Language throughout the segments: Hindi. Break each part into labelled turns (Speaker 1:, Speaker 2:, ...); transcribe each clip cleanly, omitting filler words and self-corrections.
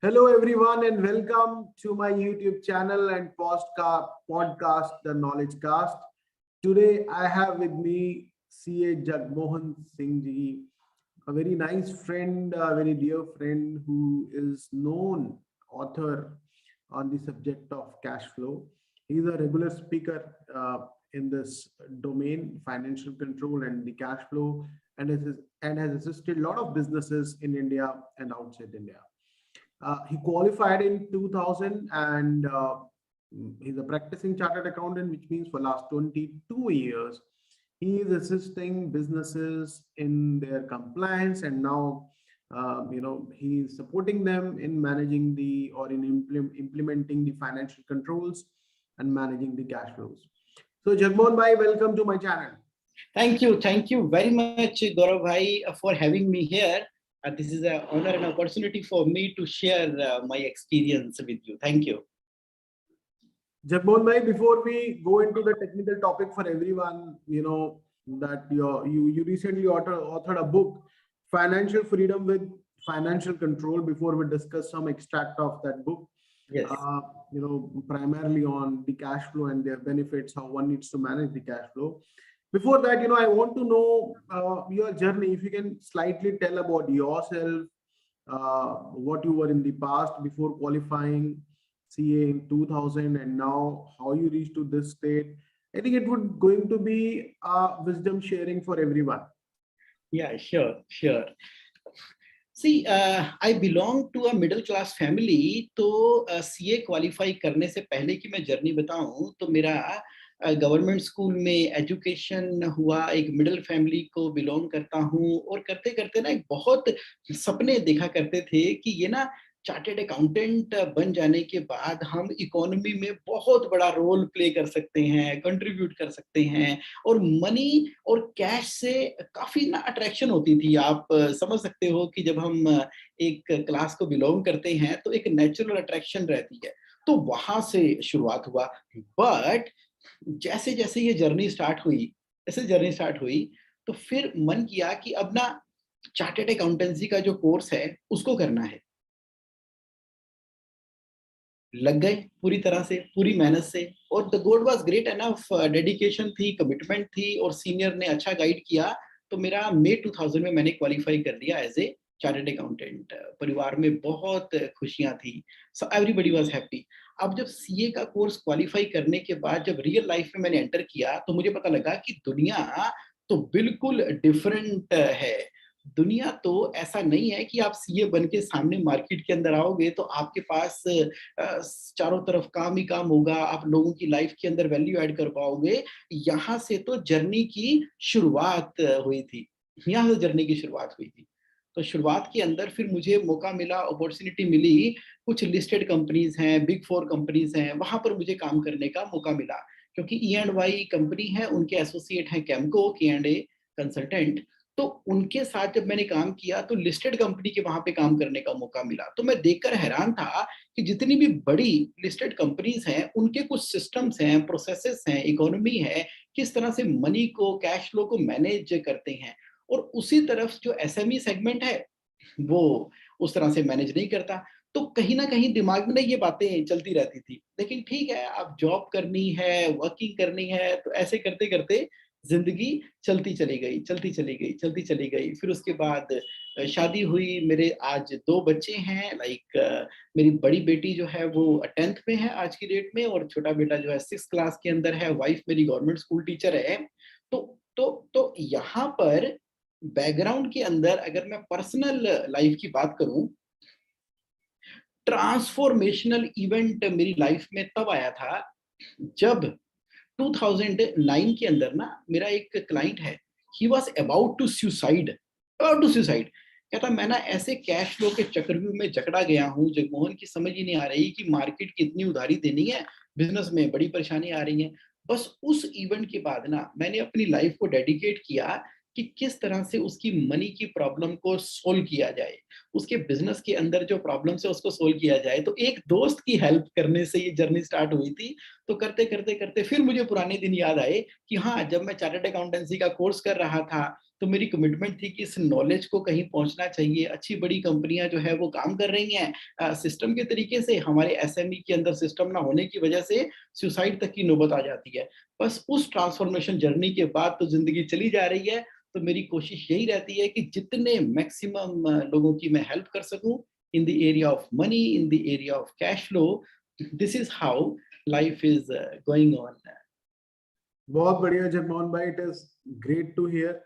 Speaker 1: Hello, everyone, and welcome to my YouTube channel and podcast, The Knowledge Cast. Today, I have with me CA Jagmohan Singh ji, a very nice friend, a very dear friend who is known author on the subject of cash flow. He's a regular speaker in this domain, financial control and the cash flow, and has assisted a lot of businesses in India and outside India. He qualified in 2000 and he's a practicing chartered accountant, which means for last 22 years, he is assisting businesses in their compliance, and now he is supporting them in managing the or in implementing the financial controls and managing the cash flows. So Jagmohan Bhai, welcome to my channel.
Speaker 2: Thank you very much, Gaurav Bhai, for having me here. This is an honor and opportunity for me to share my experience with you. Thank you.
Speaker 1: Jagmohan Bhai, before we go into the technical topic for everyone, that you recently authored a book, Financial Freedom with Financial Control. Before we discuss some extract of that book,
Speaker 2: yes,
Speaker 1: primarily on the cash flow and their benefits, how one needs to manage the cash flow. Before that, I want to know your journey. If you can slightly tell about yourself, what you were in the past before qualifying CA in 2000, and now how you reached to this state. I think it would going to be wisdom sharing for everyone.
Speaker 2: Yeah, sure. See, I belong to a middle class family. तो CA क्वालिफाई करने से पहले की मैं जर्नी बताऊं तो मेरा गवर्नमेंट स्कूल में एजुकेशन हुआ, एक मिडिल फैमिली को बिलोंग करता हूं, और करते करते ना एक बहुत सपने देखा करते थे कि ये ना चार्टेड अकाउंटेंट बन जाने के बाद हम इकोनॉमी में बहुत बड़ा रोल प्ले कर सकते हैं, कंट्रीब्यूट कर सकते हैं, और मनी और कैश से काफी ना अट्रैक्शन होती थी। आप समझ सकते हो कि जब हम एक क्लास को बिलोंग करते हैं तो एक नेचुरल अट्रैक्शन रहती है। तो वहां से शुरुआत हुआ। बट जैसे जैसे ये जर्नी स्टार्ट हुई तो फिर मन किया कि अब ना चार्टेड अकाउंटेंसी का जो कोर्स है उसको करना है। लग गए पूरी तरह से, पूरी मेहनत से, और द गोड वाज ग्रेट एनफ, डेडिकेशन थी, कमिटमेंट थी, और सीनियर ने अच्छा गाइड किया। तो मेरा मई 2000 में मैंने क्वालिफाई कर लिया एज ए चार्टर्ड अकाउंटेंट। परिवार में बहुत खुशियां थी, सो एवरीबॉडी वाज हैप्पी। अब जब सीए का कोर्स क्वालिफाई करने के बाद जब रियल लाइफ में मैंने एंटर किया तो मुझे पता लगा कि दुनिया तो बिल्कुल डिफरेंट है। दुनिया तो ऐसा नहीं है कि आप सीए बन के सामने मार्केट के अंदर आओगे तो आपके पास चारों तरफ काम ही काम होगा, आप लोगों की लाइफ के अंदर वैल्यू ऐड कर पाओगे। यहाँ से तो जर्नी की शुरुआत हुई थी। तो शुरुआत के अंदर फिर मुझे मौका मिला, अपॉर्चुनिटी मिली। कुछ लिस्टेड कंपनीज हैं, बिग 4 कंपनीज हैं, वहां पर मुझे काम करने का मौका मिला, क्योंकि E&Y कंपनी है, उनके एसोसिएट हैं कैमको, K&A कंसल्टेंट। तो उनके साथ जब मैंने काम किया तो लिस्टेड कंपनी के वहां पे काम करने का मौका मिला। तो मैं देखकर हैरान था कि जितनी भी बड़ी लिस्टेड कंपनीज हैं उनके कुछ सिस्टम्स हैं, प्रोसेसेस हैं, इकोनॉमी है, किस तरह से मनी को, कैश फ्लो को मैनेज करते हैं। और उसी तरफ जो एसएमई सेगमेंट है वो उस तरह से मैनेज नहीं करता। तो कहीं ना कहीं दिमाग में ना ये बातें चलती रहती थी। लेकिन ठीक है, अब जॉब करनी है, वर्किंग करनी है, तो ऐसे करते करते जिंदगी चलती चली गई। फिर उसके बाद शादी हुई। मेरे आज 2 बच्चे हैं। मेरी बड़ी बेटी जो है वो 10th में है आज की डेट में, और छोटा बेटा जो है 6th क्लास के अंदर है। वाइफ मेरी गवर्नमेंट स्कूल टीचर है। तो यहाँ पर बैकग्राउंड के अंदर अगर मैं पर्सनल लाइफ की बात करूं, ट्रांसफॉर्मेशनल इवेंट मेरी लाइफ में तब आया था जब 2009 के अंदर ना मेरा एक क्लाइंट है, he was about to suicide. कहता मैं ना ऐसे कैश फ्लो के चक्रव्यूह में जकड़ा गया हूँ जगमोहन, की समझ ही नहीं आ रही कि मार्केट की इतनी उधारी देनी है, बिजनेस में बड़ी परेशानी आ रही है। बस उस इवेंट के बाद ना मैंने अपनी लाइफ को डेडिकेट किया कि किस तरह से उसकी मनी की प्रॉब्लम को सोल्व किया जाए, उसके बिजनेस के अंदर जो प्रॉब्लम्स है उसको सोल्व किया जाए। तो एक दोस्त की हेल्प करने से ये जर्नी स्टार्ट हुई थी। तो करते करते फिर मुझे पुराने दिन याद आए कि हाँ, जब मैं चार्टर्ड अकाउंटेंसी का कोर्स कर रहा था तो मेरी कमिटमेंट थी कि इस नॉलेज को कहीं पहुंचना चाहिए। अच्छी बड़ी कंपनियां जो है वो काम कर रही हैं सिस्टम के तरीके से, हमारे एसएमई के अंदर सिस्टम ना होने की वजह से सुसाइड तक की नौबत आ जाती है। बस उस ट्रांसफॉर्मेशन जर्नी के बाद तो जिंदगी चली जा रही है। तो मेरी कोशिश यही रहती है कि जितने मैक्सिमम लोगों की मैं हेल्प कर सकूं in the area of money, in the area of cash flow. This is how life is going on.
Speaker 1: बहुत बढ़िया जगमोहन भाई, it is great to hear.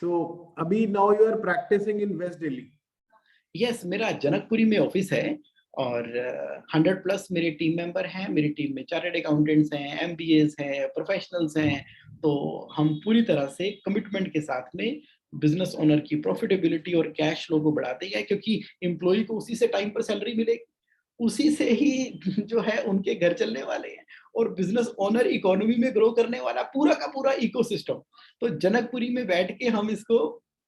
Speaker 1: तो अभी now you are practising in West Delhi.
Speaker 2: Yes, मेरा जनकपुरी में ऑफिस है और 100+ मेरे टीम मेंबर हैं। मेरी टीम में चार्टर्ड अकाउंटेंट्स हैं, एमबीएस हैं, प्रोफेशनल्स हैं। तो हम पूरी तरह से कमिटमेंट के साथ में बिजनेस ओनर की प्रॉफिटेबिलिटी और कैश फ्लो को बढ़ाते हैं, क्योंकि एम्प्लॉय को उसी से टाइम पर सैलरी मिलेगी, उसी से ही जो है उनके घर चलने वाले हैं। और बिजनेस ओनर इकोनॉमी में ग्रो करने वाला पूरा का पूरा इकोसिस्टम। तो जनकपुरी में बैठ के हम इसको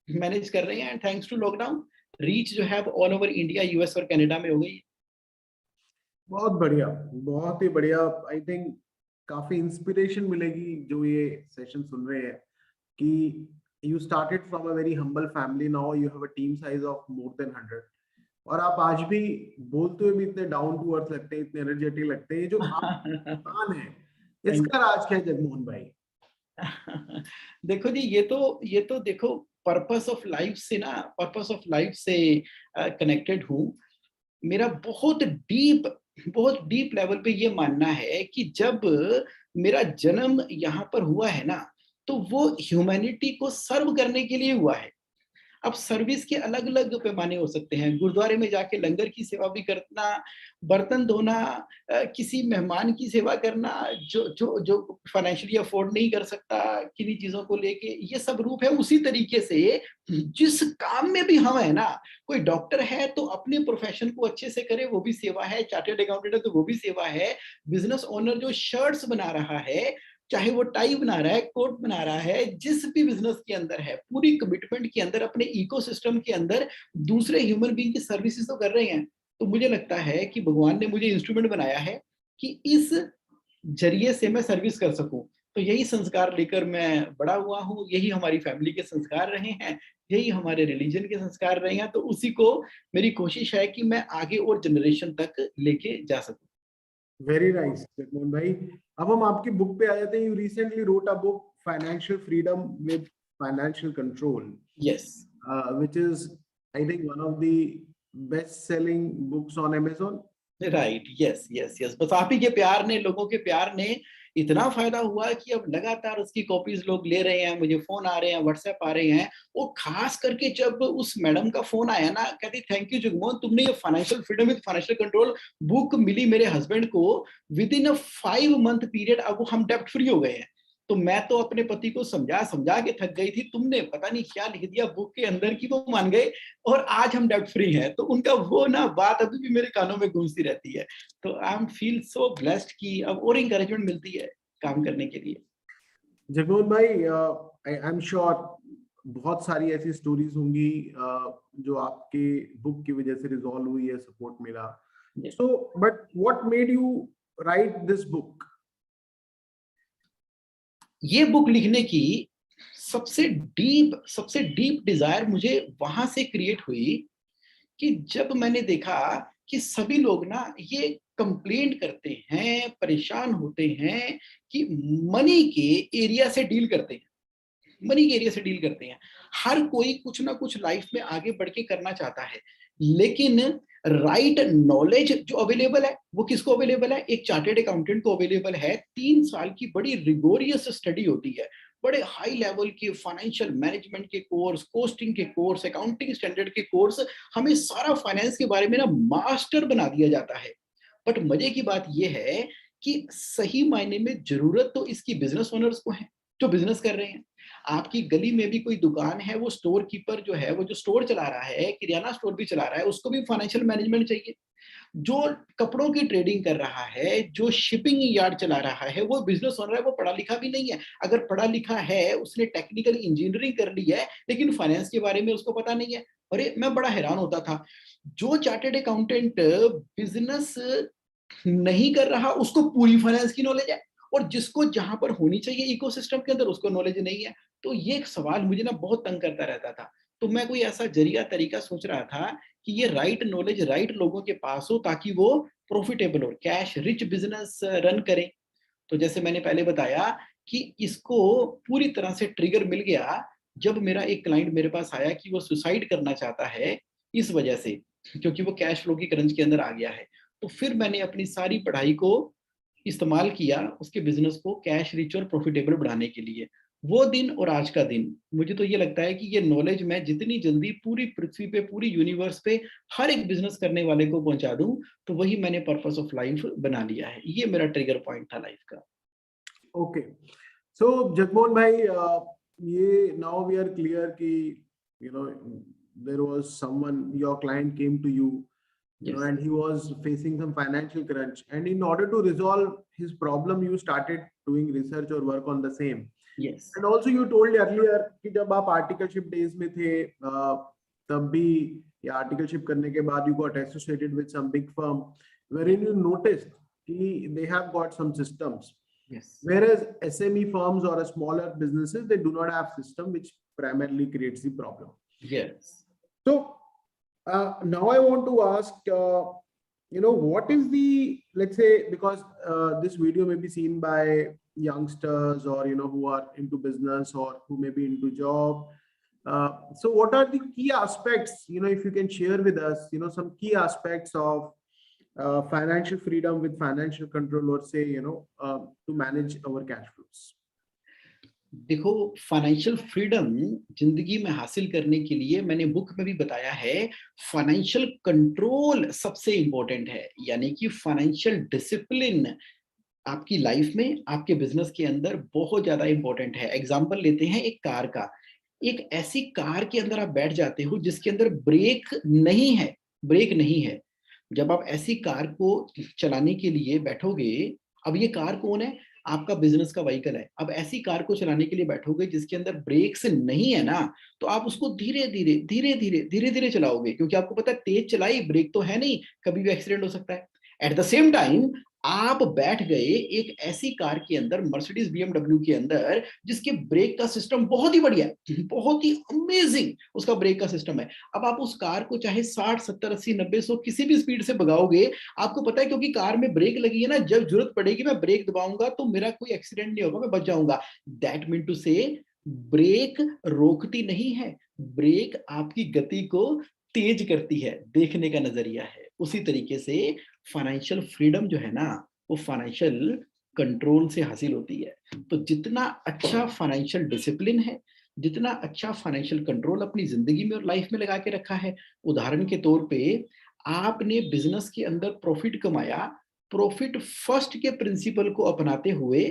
Speaker 2: मैनेज कर रहे हैं। And thanks to lockdown reach जो है ऑल ओवर इंडिया, यूएस और कनाडा में हो गई।
Speaker 1: बहुत बढ़िया, बहुत ही बढ़िया। आई थिंक काफी इंस्पिरेशन मिलेगी जो ये सेशन सुन रहे हैं कि you started from a very humble family, now you have a team size of more than 100, और आप आज भी बोलते हुए भी इतने डाउन टू अर्थ लगते हैं, इतने एनर्जेटिक लगते हैं। ये जो आप इंसान है,
Speaker 2: थैंक
Speaker 1: इसका राज क्या है जगमोहन भाई?
Speaker 2: देखो जी, ये तो देखो, पर्पस ऑफ लाइफ से ना, पर्पस ऑफ लाइफ से कनेक्टेड हूँ। मेरा बहुत डीप लेवल पे ये मानना है कि जब मेरा जन्म यहाँ पर हुआ है ना, तो वो ह्यूमैनिटी को सर्व करने के लिए हुआ है। अब सर्विस के अलग अलग पैमाने हो सकते हैं। गुरुद्वारे में जाके लंगर की सेवा भी करना, बर्तन धोना, किसी मेहमान की सेवा करना जो जो जो फाइनेंशियली अफोर्ड नहीं कर सकता, किन्हीं चीजों को लेके, ये सब रूप है। उसी तरीके से जिस काम में भी हम है ना, कोई डॉक्टर है तो अपने प्रोफेशन को अच्छे से करे, वो भी सेवा है। चार्टर्ड अकाउंटेंट है तो वो भी सेवा है। बिजनेस ओनर जो शर्ट्स बना रहा है, चाहे वो टाई बना रहा है, कोट बना रहा है, जिस भी बिजनेस के अंदर है, पूरी कमिटमेंट के अंदर, अपने इकोसिस्टम के अंदर दूसरे ह्यूमन बीइंग की सर्विसेज तो कर रहे हैं। तो मुझे लगता है कि भगवान ने मुझे इंस्ट्रूमेंट बनाया है कि इस जरिए से मैं सर्विस कर सकूं। तो यही संस्कार लेकर मैं बड़ा हुआ हूँ, यही हमारी फैमिली के संस्कार रहे हैं, यही हमारे रिलीजन के संस्कार रहे हैं। तो उसी को मेरी कोशिश है कि मैं आगे और जनरेशन तक लेके जा सकूं।
Speaker 1: वेरी नाइस जगमोहन भाई। अब हम आपकी बुक पे आ जाते हैं। You recently wrote a book, financial freedom with financial control,
Speaker 2: yes,
Speaker 1: which is I think one of the best selling books on Amazon.
Speaker 2: Right, yes yes yes. बस आप ही के प्यार ने, लोगों के प्यार ने इतना फायदा हुआ कि अब लगातार उसकी कॉपीज लोग ले रहे हैं, मुझे फोन आ रहे हैं, व्हाट्सएप आ रहे हैं। वो खास करके जब उस मैडम का फोन आया ना, कहती थैंक यू जुगमोहन, तुमने ये financial freedom with financial control book मिली मेरे हस्बैंड को within a 5 month period, अब हम डेप्ट फ्री हो गए हैं। तो मैं तो अपने पति को समझा समझा के थक गई थी, तुमने पता नहीं क्या लिख दिया बुक के अंदर की वो मान गए और आज हम डेब्ट फ्री हैं। तो उनका वो ना बात अभी भी मेरे कानों में गूंजती रहती है। तो I am feel so blessed कि अब और इंकरेजमेंट मिलती है काम करने के लिए।
Speaker 1: जगमोहन भाई, आई एम श्योर बहुत सारी ऐसी स्टोरीज होंगी जो आपके बुक की वजह से रिजॉल्व हुई है, सपोर्ट मिला।
Speaker 2: Yes.
Speaker 1: So but what made you right this book?
Speaker 2: ये बुक लिखने की सबसे डीप डिजायर मुझे वहां से क्रिएट हुई कि जब मैंने देखा कि सभी लोग ना ये कंप्लेंट करते हैं, परेशान होते हैं कि मनी के एरिया से डील करते हैं, मनी के एरिया से डील करते हैं। हर कोई कुछ ना कुछ लाइफ में आगे बढ़ के करना चाहता है, लेकिन राइट नॉलेज जो अवेलेबल है वो किसको अवेलेबल है? एक चार्टेड अकाउंटेंट को अवेलेबल है। 3 साल की बड़ी रिगोरियस स्टडी होती है, बड़े हाई लेवल के फाइनेंशियल मैनेजमेंट के कोर्स, कोस्टिंग के कोर्स, अकाउंटिंग स्टैंडर्ड के कोर्स, हमें सारा फाइनेंस के बारे में ना मास्टर बना दिया जाता है। बट मजे की बात यह है कि सही मायने में जरूरत तो इसकी बिजनेस ओनर्स को है जो बिजनेस कर रहे हैं। आपकी गली में भी कोई दुकान है, वो स्टोर कीपर जो है, वो जो स्टोर चला रहा है, किराना स्टोर भी चला रहा है, उसको भी फाइनेंशियल मैनेजमेंट चाहिए। जो कपड़ों की ट्रेडिंग कर रहा है, जो शिपिंग यार्ड चला रहा है, वो बिजनेस ओनर है, वो पढ़ा लिखा भी नहीं है। अगर पढ़ा लिखा है, उसने टेक्निकल इंजीनियरिंग कर ली है, लेकिन फाइनेंस के बारे में उसको पता नहीं है। अरे मैं बड़ा हैरान होता था, जो चार्टेड अकाउंटेंट बिजनेस नहीं कर रहा उसको पूरी फाइनेंस की नॉलेज है, और जिसको जहां पर होनी चाहिए इकोसिस्टम के अंदर उसको नॉलेज नहीं है। तो ये एक सवाल मुझे ना बहुत तंग करता रहता था। तो मैं कोई ऐसा जरिया तरीका सोच रहा था कि ये राइट नॉलेज राइट लोगों के पास हो ताकि वो प्रॉफिटेबल और कैश रिच बिजनेस रन करें। तो जैसे मैंने पहले बताया कि इसको पूरी तरह से ट्रिगर मिल गया जब मेरा एक क्लाइंट मेरे पास आया कि वो सुसाइड करना चाहता है इस वजह से, क्योंकि वो कैश फ्लो की क्रंच के अंदर आ गया है। तो फिर मैंने अपनी सारी पढ़ाई को इस्तेमाल किया उसके बिजनेस को कैश रिच और प्रॉफिटेबल बढ़ाने के लिए। वो दिन और आज का दिन मुझे तो ये लगता है कि ये नॉलेज मैं जितनी जल्दी पूरी पृथ्वी पे पूरी यूनिवर्स पे हर एक बिजनेस करने वाले को पहुंचा दूं, तो वही मैंने पर्पस ऑफ लाइफ बना लिया है। ये मेरा ट्रिगर पॉइंट था लाइफ का।
Speaker 1: ओके, सो जगमोहन भाई, ये नाउ वी आर क्लियर कि you know there was someone, your client came to you, you know,
Speaker 2: yes,
Speaker 1: and he was facing some financial crunch, and in order to resolve his problem you started doing research or work on the same.
Speaker 2: Yes,
Speaker 1: And also you told earlier कि जब आप आर्टिकलशिप डेज में थे, तब भी या आर्टिकलशिप करने के बाद you got associated with some big firm wherein you noticed कि they have got some systems,
Speaker 2: yes,
Speaker 1: whereas SME firms or a smaller businesses, they do not have system, which primarily creates the problem.
Speaker 2: Yes.
Speaker 1: So now I want to ask, what is the, let's say, because this video may be seen by youngsters or, who are into business or who may be into job. So what are the key aspects, if you can share with us, some key aspects of financial freedom with financial control, or say, to manage our cash flows.
Speaker 2: देखो, फाइनेंशियल फ्रीडम जिंदगी में हासिल करने के लिए मैंने बुक में भी बताया है, फाइनेंशियल कंट्रोल सबसे इंपॉर्टेंट है। यानी कि फाइनेंशियल डिसिप्लिन आपकी लाइफ में आपके बिजनेस के अंदर बहुत ज्यादा इंपॉर्टेंट है। एग्जांपल लेते हैं एक कार का। एक ऐसी कार के अंदर आप बैठ जाते हो जिसके अंदर ब्रेक नहीं है, ब्रेक नहीं है। जब आप ऐसी कार को चलाने के लिए बैठोगे, अब ये कार कौन है? आपका बिजनेस का व्हीकल है। अब ऐसी कार को चलाने के लिए बैठोगे जिसके अंदर ब्रेक्स नहीं है ना, तो आप उसको धीरे धीरे धीरे धीरे धीरे धीरे चलाओगे, क्योंकि आपको पता है तेज चलाई ब्रेक तो है नहीं, कभी भी एक्सीडेंट हो सकता है। एट द सेम टाइम आप बैठ गए एक ऐसी कार के अंदर, मर्सिडीज बीएमडब्ल्यू के अंदर, जिसके ब्रेक का सिस्टम बहुत ही बढ़िया है, बहुत ही अमेजिंग उसका ब्रेक का सिस्टम है। अब आप उस कार को चाहे 60, 70, 80, 90, 100 किसी भी स्पीड से भगाओगे, आपको पता है क्योंकि कार में ब्रेक लगी है ना, जब जरूरत पड़ेगी मैं ब्रेक दबाऊंगा तो मेरा कोई एक्सीडेंट नहीं होगा, मैं बच जाऊंगा। दैट मीन टू से ब्रेक रोकती नहीं है, ब्रेक आपकी गति को तेज करती है, देखने का नजरिया है। उसी तरीके से फाइनेंशियल फ्रीडम जो है ना, वो फाइनेंशियल कंट्रोल से हासिल होती है। तो जितना अच्छा फाइनेंशियल डिसिप्लिन है, जितना अच्छा फाइनेंशियल कंट्रोल अपनी जिंदगी में और लाइफ में लगा के रखा है, उदाहरण के तौर पे आपने बिजनेस के अंदर प्रॉफिट कमाया, प्रॉफिट फर्स्ट के प्रिंसिपल को अपनाते हुए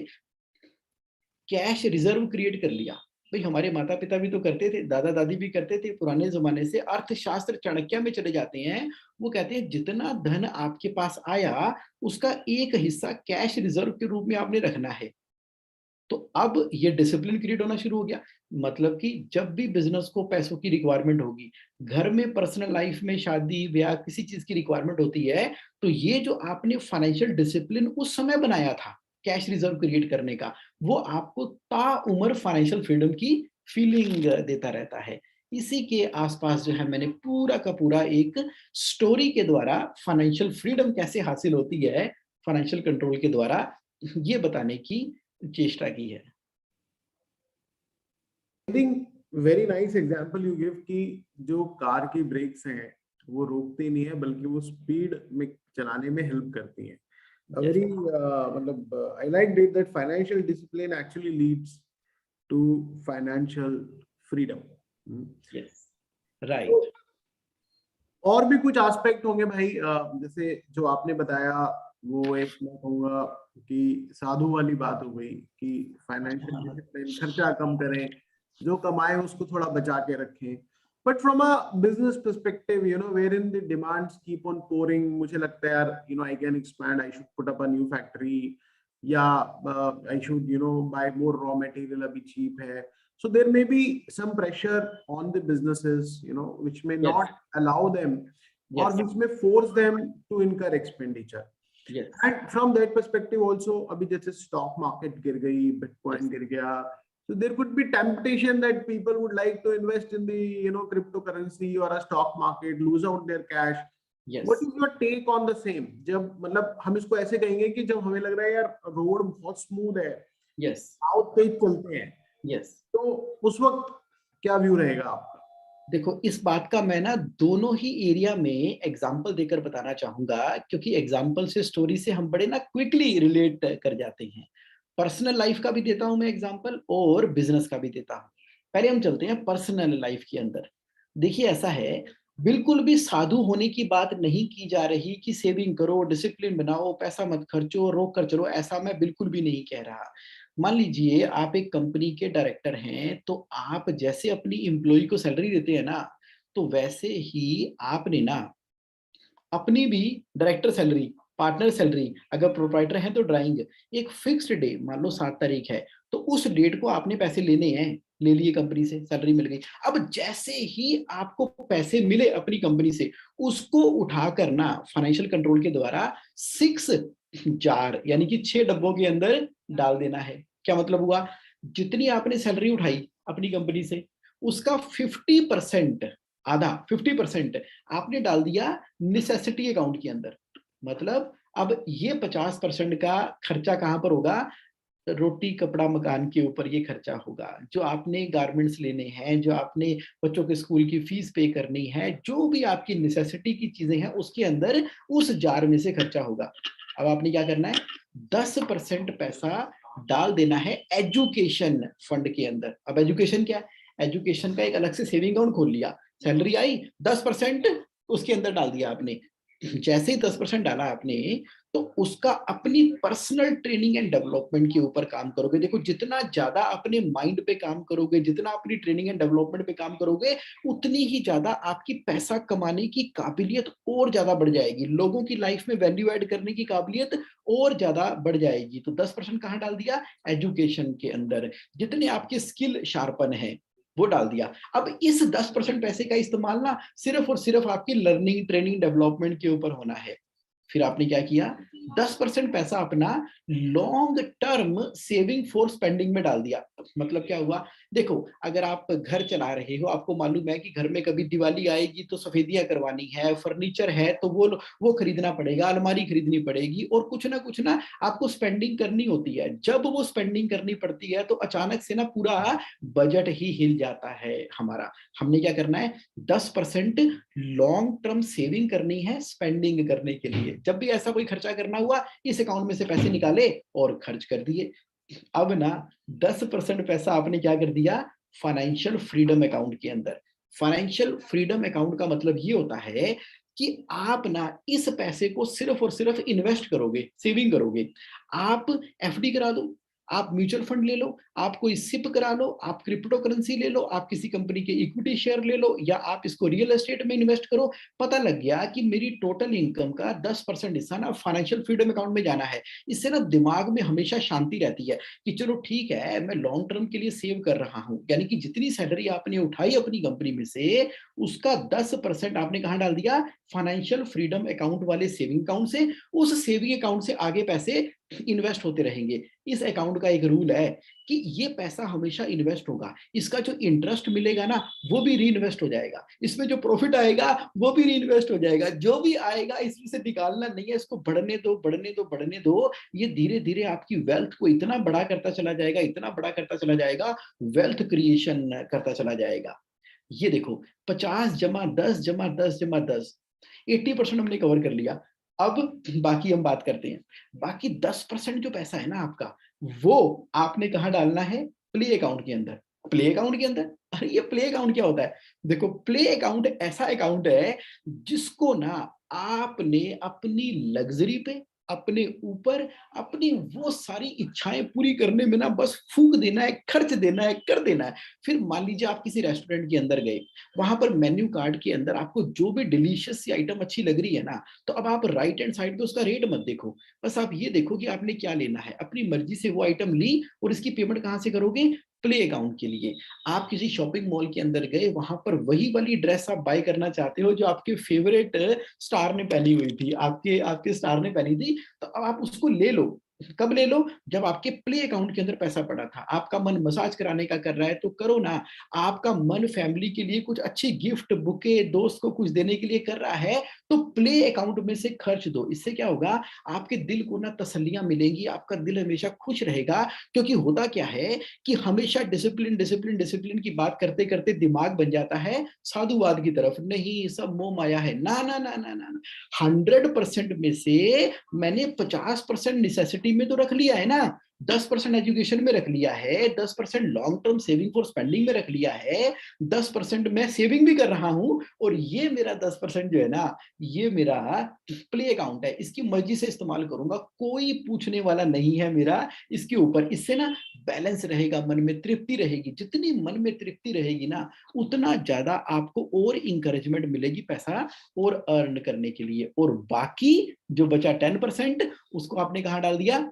Speaker 2: कैश रिजर्व क्रिएट कर लिया। भाई हमारे माता पिता भी तो करते थे, दादा दादी भी करते थे पुराने जमाने से। अर्थशास्त्र चाणक्य में चले जाते हैं, वो कहते हैं जितना धन आपके पास आया उसका एक हिस्सा कैश रिजर्व के रूप में आपने रखना है। तो अब ये डिसिप्लिन क्रिएट होना शुरू हो गया। मतलब कि जब भी बिजनेस को पैसों की रिक्वायरमेंट होगी, घर में पर्सनल लाइफ में शादी ब्याह किसी चीज की रिक्वायरमेंट होती है, तो ये जो आपने फाइनेंशियल डिसिप्लिन उस समय बनाया था कैश रिजर्व क्रिएट करने का, वो आपको ताउम्र फाइनेंशियल फ्रीडम की फीलिंग देता रहता है। इसी के आसपास जो है मैंने पूरा का पूरा एक स्टोरी के द्वारा फाइनेंशियल फ्रीडम कैसे हासिल होती है फाइनेंशियल कंट्रोल के द्वारा, ये बताने की चेष्टा की है।
Speaker 1: I think very nice example you give कि जो कार की ब्रेक्स हैं वो रोकती नहीं है, बल्कि वो स्पीड में चलाने में हेल्प करती हैं। Very मतलब I liked it that financial discipline actually leads to financial freedom.
Speaker 2: Yes,
Speaker 1: तो
Speaker 2: राइट।
Speaker 1: और भी कुछ एस्पेक्ट होंगे भाई, जैसे जो आपने बताया, वो एक मैं कहूँगा कि साधु वाली बात हो गई कि फाइनेंशियल डिसिप्लिन, खर्चा कम करें, जो कमाए उसको थोड़ा बचा के रखें। But from a business perspective, where in the demands keep on pouring, मुझे लगता है यार, I can expand, I should put up a new factory, या I should buy more raw material, अभी चीप है। So there may be some pressure on the businesses, which may
Speaker 2: Yes.
Speaker 1: not allow them, or
Speaker 2: Yes.
Speaker 1: which may force them to incur expenditure.
Speaker 2: Yes.
Speaker 1: And from that perspective also, अभी जैसे stock market गिर गई, Bitcoin
Speaker 2: Yes.
Speaker 1: गिर गया, So there could be temptation that people would like to invest in the cryptocurrency or a stock market, lose out their cash. What
Speaker 2: yes,
Speaker 1: is your take on the same? जब मतलब हम इसको ऐसे कहेंगे कि जब हमें लग रहा है यार रोड बहुत स्मूथ है,
Speaker 2: यस,
Speaker 1: साउथ पे चलते हैं,
Speaker 2: यस।
Speaker 1: तो उस वक्त क्या व्यू रहेगा आपका?
Speaker 2: देखो, इस बात का मैं ना दोनों ही एरिया में एग्जाम्पल देकर बताना चाहूंगा, क्योंकि एग्जाम्पल से, स्टोरी से हम बड़े ना क्विकली रिलेट कर जाते हैं। पर्सनल लाइफ का भी देता हूं मैं एग्जाम्पल, और बिजनेस का भी देता हूं। पहले हम चलते हैं पर्सनल लाइफ के अंदर। देखिए, ऐसा है, बिल्कुल भी साधु होने की बात नहीं की जा रही कि सेविंग करो, डिसिप्लिन बनाओ, पैसा मत खर्चो, रोक कर चलो, ऐसा मैं बिल्कुल भी नहीं कह रहा। मान लीजिए आप एक कंपनी के डायरेक्टर हैं, तो आप जैसे अपनी एम्प्लॉय को सैलरी देते हैं ना, तो वैसे ही आपने ना अपनी भी डायरेक्टर सैलरी, पार्टनर सैलरी, अगर प्रोप्राइटर है तो ड्राइंग, एक फिक्स्ड डे, मान लो 7 तारीख है, तो उस डेट को आपने पैसे लेने हैं, ले लिए कंपनी से, सैलरी मिल गई। अब जैसे ही आपको पैसे मिले अपनी कंपनी से, उसको उठाकर ना फाइनेंशियल कंट्रोल के द्वारा 6 जार यानी कि 6 डब्बों के अंदर डाल देना है। क्या मतलब हुआ? जितनी आपने सैलरी उठाई अपनी कंपनी से, उसका 50%, आधा 50% आपने डाल दिया नेसेसिटी अकाउंट के अंदर। मतलब अब ये 50% का खर्चा कहां पर होगा? रोटी कपड़ा मकान के ऊपर ये खर्चा होगा। जो आपने गारमेंट्स लेने हैं, जो आपने बच्चों के स्कूल की फीस पे करनी है, जो भी आपकी नेसेसिटी की चीजें हैं, उसके अंदर उस जार में से खर्चा होगा। अब आपने क्या करना है? 10% पैसा डाल देना है एजुकेशन फंड के अंदर। अब एजुकेशन क्या है? एजुकेशन का एक अलग से सेविंग अकाउंट खोल लिया, सैलरी आई, 10% उसके अंदर डाल दिया आपने। जैसे ही 10% डाला आपने, तो उसका अपनी पर्सनल ट्रेनिंग एंड डेवलपमेंट के ऊपर काम करोगे। देखो, जितना ज्यादा अपने माइंड पे काम करोगे, जितना अपनी ट्रेनिंग एंड डेवलपमेंट पे काम करोगे, उतनी ही ज्यादा आपकी पैसा कमाने की काबिलियत और ज्यादा बढ़ जाएगी, लोगों की लाइफ में वैल्यू ऐड करने की काबिलियत और ज्यादा बढ़ जाएगी। तो 10% कहाँ डाल दिया? एजुकेशन के अंदर। जितने आपके स्किल शार्पन है, वो डाल दिया। अब इस 10% पैसे का इस्तेमाल ना सिर्फ और सिर्फ आपकी लर्निंग, ट्रेनिंग, डेवलपमेंट के ऊपर होना है। फिर आपने क्या किया? 10% पैसा अपना long term saving for spending में डाल दिया। मतलब क्या हुआ? देखो, अगर आप घर चला रहे हो, आपको मालूम है कि घर में कभी दिवाली आएगी तो सफेदियां करवानी है, फर्नीचर है तो वो खरीदना पड़ेगा, अलमारी खरीदनी पड़ेगी, और कुछ ना आपको स्पेंडिंग करनी होती है। जब वो स्पेंडिंग करनी पड़ती है, तो अचानक से ना पूरा बजट ही हिल जाता है हमारा। हमने क्या करना है? 10% लॉन्ग टर्म सेविंग करनी है स्पेंडिंग करने के लिए। जब भी ऐसा कोई खर्चा करना हुआ, इस अकाउंट में से पैसे निकाले और खर्च कर दिए। अब ना 10% पैसा आपने क्या कर दिया? फाइनेंशियल फ्रीडम अकाउंट के अंदर। फाइनेंशियल फ्रीडम अकाउंट का मतलब ये होता है कि आप ना इस पैसे को सिर्फ और सिर्फ इन्वेस्ट करोगे, सेविंग करोगे। आप एफडी करा दो, आप म्यूचुअल फंड ले लो, आप कोई सिप करा लो, आप क्रिप्टो करेंसी ले लो, आप किसी कंपनी के इक्विटी शेयर ले लो, या आप इसको रियल एस्टेट में इन्वेस्ट करो। पता लग गया कि मेरी टोटल इनकम का 10% हिस्सा ना फाइनेंशियल फ्रीडम अकाउंट में जाना है। इससे ना दिमाग में हमेशा शांति रहती है कि चलो ठीक है, मैं लॉन्ग टर्म के लिए सेव कर रहा हूं। यानी कि जितनी सैलरी आपने उठाई अपनी कंपनी में से, उसका 10% आपने कहां डाल दिया? फाइनेंशियल फ्रीडम अकाउंट वाले सेविंग अकाउंट से। उस सेविंग अकाउंट से आगे पैसे इन्वेस्ट होते रहेंगे। इस अकाउंट का एक रूल है कि ये पैसा हमेशा इन्वेस्ट होगा, इसका जो इंटरेस्ट मिलेगा ना, वो भी री इन्वेस्ट हो जाएगा, इसमें जो प्रॉफिट आएगा वो भी री इन्वेस्ट हो जाएगा। जो भी आएगा इसमें से निकालना नहीं है, इसको बढ़ने दो, बढ़ने दो, बढ़ने दो। ये धीरे धीरे आपकी वेल्थ को इतना बड़ा करता चला जाएगा, इतना बड़ा करता चला जाएगा, वेल्थ क्रिएशन करता चला जाएगा। ये देखो, 50 जमा 10 जमा 10 जमा 10, 80% हमने कवर कर लिया। अब बाकी हम बात करते हैं। बाकी 10% जो पैसा है ना आपका, वो आपने कहाँ डालना है? प्ले अकाउंट के अंदर। प्ले अकाउंट के अंदर? अरे ये प्ले अकाउंट क्या होता है? देखो, प्ले अकाउंट ऐसा अकाउंट है जिसको ना आपने अपनी लग्जरी पे, अपने ऊपर, अपनी वो सारी इच्छाएं पूरी करने में ना बस फूंक देना है, खर्च देना है, कर देना है। फिर मान लीजिए आप किसी रेस्टोरेंट के अंदर गए, वहां पर मेन्यू कार्ड के अंदर आपको जो भी डिलीशियस सी आइटम अच्छी लग रही है ना, तो अब आप राइट हैंड साइड पे उसका रेट मत देखो, बस आप ये देखो कि आपने क्या लेना है। अपनी मर्जी से वो आइटम ली, और इसकी पेमेंट कहां से करोगे? प्ले अकाउंट के लिए। आप किसी शॉपिंग मॉल के अंदर गए, वहां पर वही वाली ड्रेस आप बाय करना चाहते हो जो आपके फेवरेट स्टार ने पहनी हुई थी, आपके आपके स्टार ने पहनी थी, तो अब आप उसको ले लो। कब ले लो? जब आपके प्ले अकाउंट के अंदर पैसा पड़ा था, आपका मन मसाज कराने का कर रहा है तो करो ना, आपका मन फैमिली के लिए कुछ अच्छी गिफ्ट, बुके, दोस्त को कुछ देने के लिए कर रहा है, तो प्ले अकाउंट में से खर्च दो। इससे क्या होगा, आपके दिल को ना तसल्लियां मिलेंगी, आपका दिल हमेशा खुश रहेगा। क्योंकि होता क्या है कि हमेशा डिसिप्लिन डिसिप्लिन डिसिप्लिन की बात करते करते दिमाग बन जाता है साधुवाद की तरफ, नहीं सब मोह माया है। ना ना ना ना ना, 100% में से मैंने 50% नेसेसिटी में तो रख लिया है ना, 10% एजुकेशन में रख लिया है, 10% long term saving for spending में रख लिया है, 10% मैं सेविंग भी कर रहा हूं, और ये मेरा 10% जो है ना, ये मेरा प्ले अकाउंट है, इसकी मर्जी से इस्तेमाल करूंगा, कोई पूछने वाला नहीं है मेरा इसके ऊपर। इससे ना बैलेंस रहेगा, मन में तृप्ति रहेगी। जितनी मन में तृप्ति रहेगी ना, उतना ज्यादा आपको और इंकरेजमेंट मिलेगी पैसा और अर्न करने के लिए। और बाकी जो बचा 10%, उसको आपने कहाँ डाल दिया?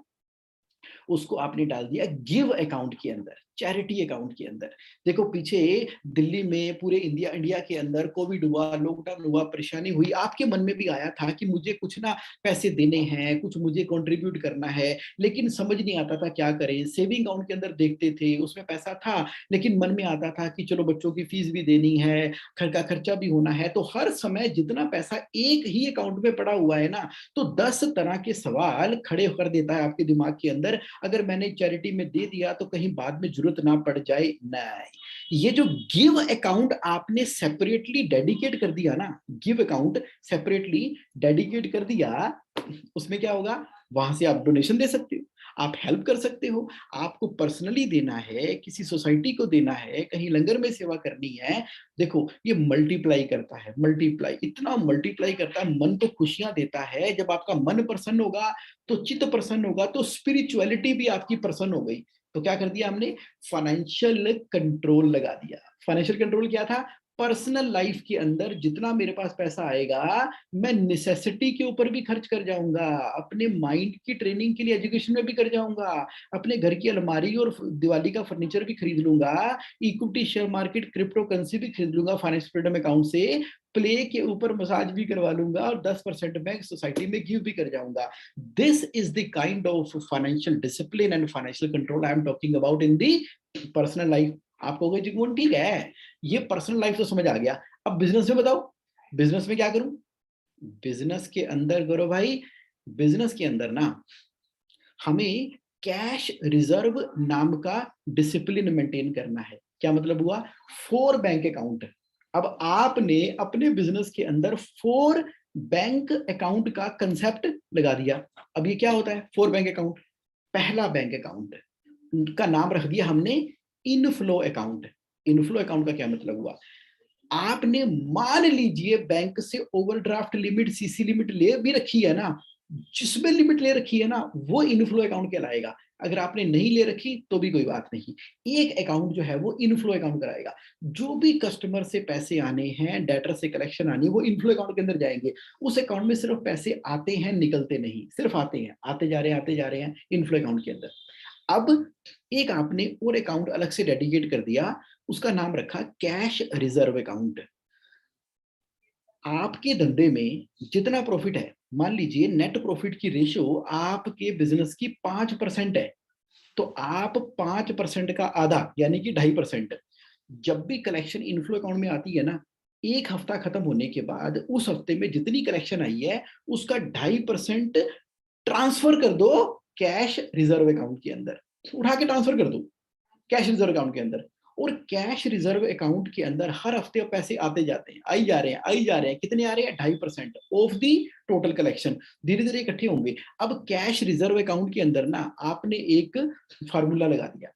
Speaker 2: उसको आपने डाल दिया गिव अकाउंट के अंदर, चैरिटी अकाउंट के अंदर। देखो पीछे दिल्ली में, पूरे इंडिया के अंदर कोविड हुआ, लॉकडाउन हुआ, परेशानी हुई, आपके मन में भी आया था कि मुझे कुछ ना पैसे देने हैं, कुछ मुझे कंट्रीब्यूट करना है, लेकिन समझ नहीं आता था क्या करें। सेविंग अकाउंट के अंदर देखते थे, उसमें पैसा था, लेकिन मन में आता था कि चलो बच्चों की फीस भी देनी है, घर का खर्चा भी होना है। तो हर समय जितना पैसा एक ही अकाउंट में पड़ा हुआ है ना, तो 10 तरह के सवाल खड़े कर देता है आपके दिमाग के अंदर। अगर मैंने चैरिटी में दे दिया तो कहीं बाद में जरूरत ना पड़ जाए। नहीं, ये जो गिव अकाउंट आपने सेपरेटली डेडिकेट कर दिया ना, गिव अकाउंट सेपरेटली डेडिकेट कर दिया, उसमें क्या होगा, वहां से आप डोनेशन दे सकते हो, आप हेल्प कर सकते हो, आपको पर्सनली देना है, किसी सोसाइटी को देना है, कहीं लंगर में सेवा करनी है। देखो ये मल्टीप्लाई करता है, मल्टीप्लाई, इतना मल्टीप्लाई करता है, मन को खुशियां देता है। जब आपका मन प्रसन्न होगा तो चित्त प्रसन्न होगा, तो स्पिरिचुअलिटी भी आपकी प्रसन्न हो गई। तो क्या कर दिया हमने? फाइनेंशियल कंट्रोल लगा दिया। फाइनेंशियल कंट्रोल क्या था? पर्सनल लाइफ के अंदर जितना मेरे पास पैसा आएगा, मैं नेसेसिटी के ऊपर भी खर्च कर जाऊंगा, अपने माइंड की ट्रेनिंग के लिए एजुकेशन में भी कर जाऊंगा, अपने घर की अलमारी और दिवाली का फर्नीचर भी खरीद लूंगा, equity, share market, crypto currency भी खरीद लूंगा फाइनेंस फ्रीडम अकाउंट से, प्ले के ऊपर मसाज भी करवा लूंगा, और 10% मैं सोसाइटी में गिव भी कर जाऊंगा। This is the kind of financial discipline and financial control I am talking about in the personal life. आपको कहोगे जीवन ठीक है, ये पर्सनल लाइफ तो समझ आ गया, अब बिजनेस में बताओ, बिजनेस में क्या करूं? बिजनेस के अंदर करो भाई, बिजनेस के अंदर ना हमें कैश रिजर्व नाम का डिसिप्लिन मेंटेन करना है। क्या मतलब हुआ? 4 बैंक अकाउंट। अब आपने अपने बिजनेस के अंदर 4 बैंक अकाउंट का कंसेप्ट लगा दिया। अब ये क्या होता है 4 बैंक अकाउंट? पहला बैंक अकाउंट का नाम रख दिया हमने इनफ्लो अकाउंट। इनफ्लो अकाउंट का क्या मतलब हुआ? आपने मान लीजिए बैंक से ओवरड्राफ्ट लिमिट, सीसी लिमिट ले भी रखी है ना, जिसमें लिमिट ले रखी है ना, वो इनफ्लो अकाउंट कहलाएगा। अगर आपने नहीं ले रखी तो भी कोई बात नहीं, एक अकाउंट जो है वो इनफ्लो अकाउंट कराएगा। जो भी कस्टमर से पैसे आने हैं, डेटर से कलेक्शन आनी है, वो इनफ्लो अकाउंट के अंदर जाएंगे। उस अकाउंट में सिर्फ पैसे आते हैं, निकलते नहीं, सिर्फ आते हैं, आते जा रहे हैं, आते जा रहे हैं इनफ्लो अकाउंट के अंदर। अब एक आपने और अकाउंट अलग से डेडिकेट कर दिया, उसका नाम रखा कैश रिजर्व अकाउंट। आपके धंधे में जितना प्रॉफिट है, मान लीजिए नेट प्रॉफिट की रेशियो आपके बिजनेस की 5% है, तो आप 5% का आधा यानी कि 2.5%, जब भी कलेक्शन इनफ्लो अकाउंट में आती है ना, एक हफ्ता खत्म होने के बाद उस हफ्ते में जितनी कलेक्शन आई है उसका 2.5% ट्रांसफर कर दो कैश रिजर्व अकाउंट के अंदर, उठा के ट्रांसफर कर दो कैश रिजर्व अकाउंट के अंदर। और कैश रिजर्व अकाउंट के अंदर हर हफ्ते पैसे आते जाते हैं, आई जा रहे हैं, आई जा रहे हैं। कितने आ रहे हैं? 2.5% ऑफ दी टोटल कलेक्शन, धीरे धीरे इकट्ठे होंगे। अब कैश रिजर्व अकाउंट के अंदर ना आपने एक फार्मूला लगा दिया,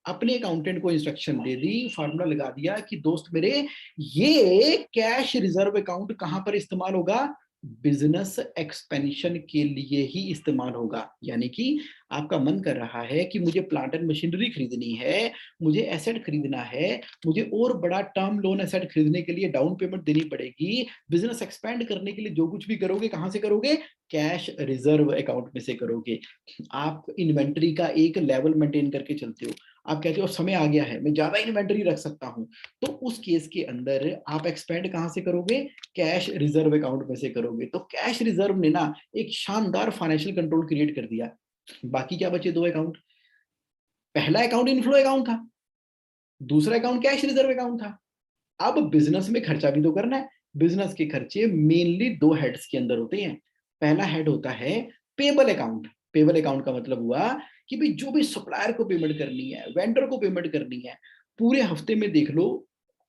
Speaker 2: अपने अकाउंटेंट को इंस्ट्रक्शन दे दी, फार्मूला लगा दिया कि दोस्त मेरे, ये कैश रिजर्व अकाउंट कहां पर इस्तेमाल होगा? बिजनेस एक्सपेंशन के लिए ही इस्तेमाल होगा। यानी कि आपका मन कर रहा है कि मुझे प्लांट एंड मशीनरी खरीदनी है, मुझे एसेट खरीदना है, मुझे और बड़ा टर्म लोन एसेट खरीदने के लिए डाउन पेमेंट देनी पड़ेगी। बिजनेस एक्सपेंड करने के लिए जो कुछ भी करोगे, कहां से करोगे? कैश रिजर्व अकाउंट में से करोगे। आप इन्वेंटरी का एक लेवल मेंटेन करके चलते हो, आप कहते हो समय आ गया है, मैं ज्यादा इन्वेंटरी रख सकता हूं, तो उस केस के अंदर आप एक्सपेंड कहां से करोगे? कैश रिजर्व अकाउंट में से करोगे। तो कैश रिजर्व ने ना एक शानदार फाइनेंशियल कंट्रोल क्रिएट कर दिया। बाकी क्या बचे? 2 अकाउंट। पहला अकाउंट इनफ्लो अकाउंट था, दूसरा अकाउंट कैश रिजर्व अकाउंट था। अब बिजनेस में खर्चा भी तो करना है। बिजनेस के खर्चे मेनली 2 हेड्स के अंदर होते हैं। पहला हेड होता है पेबल अकाउंट। पेबल अकाउंट का मतलब हुआ कि भाई जो भी सप्लायर को पेमेंट करनी है, वेंडर को पेमेंट करनी है, पूरे हफ्ते में देख लो,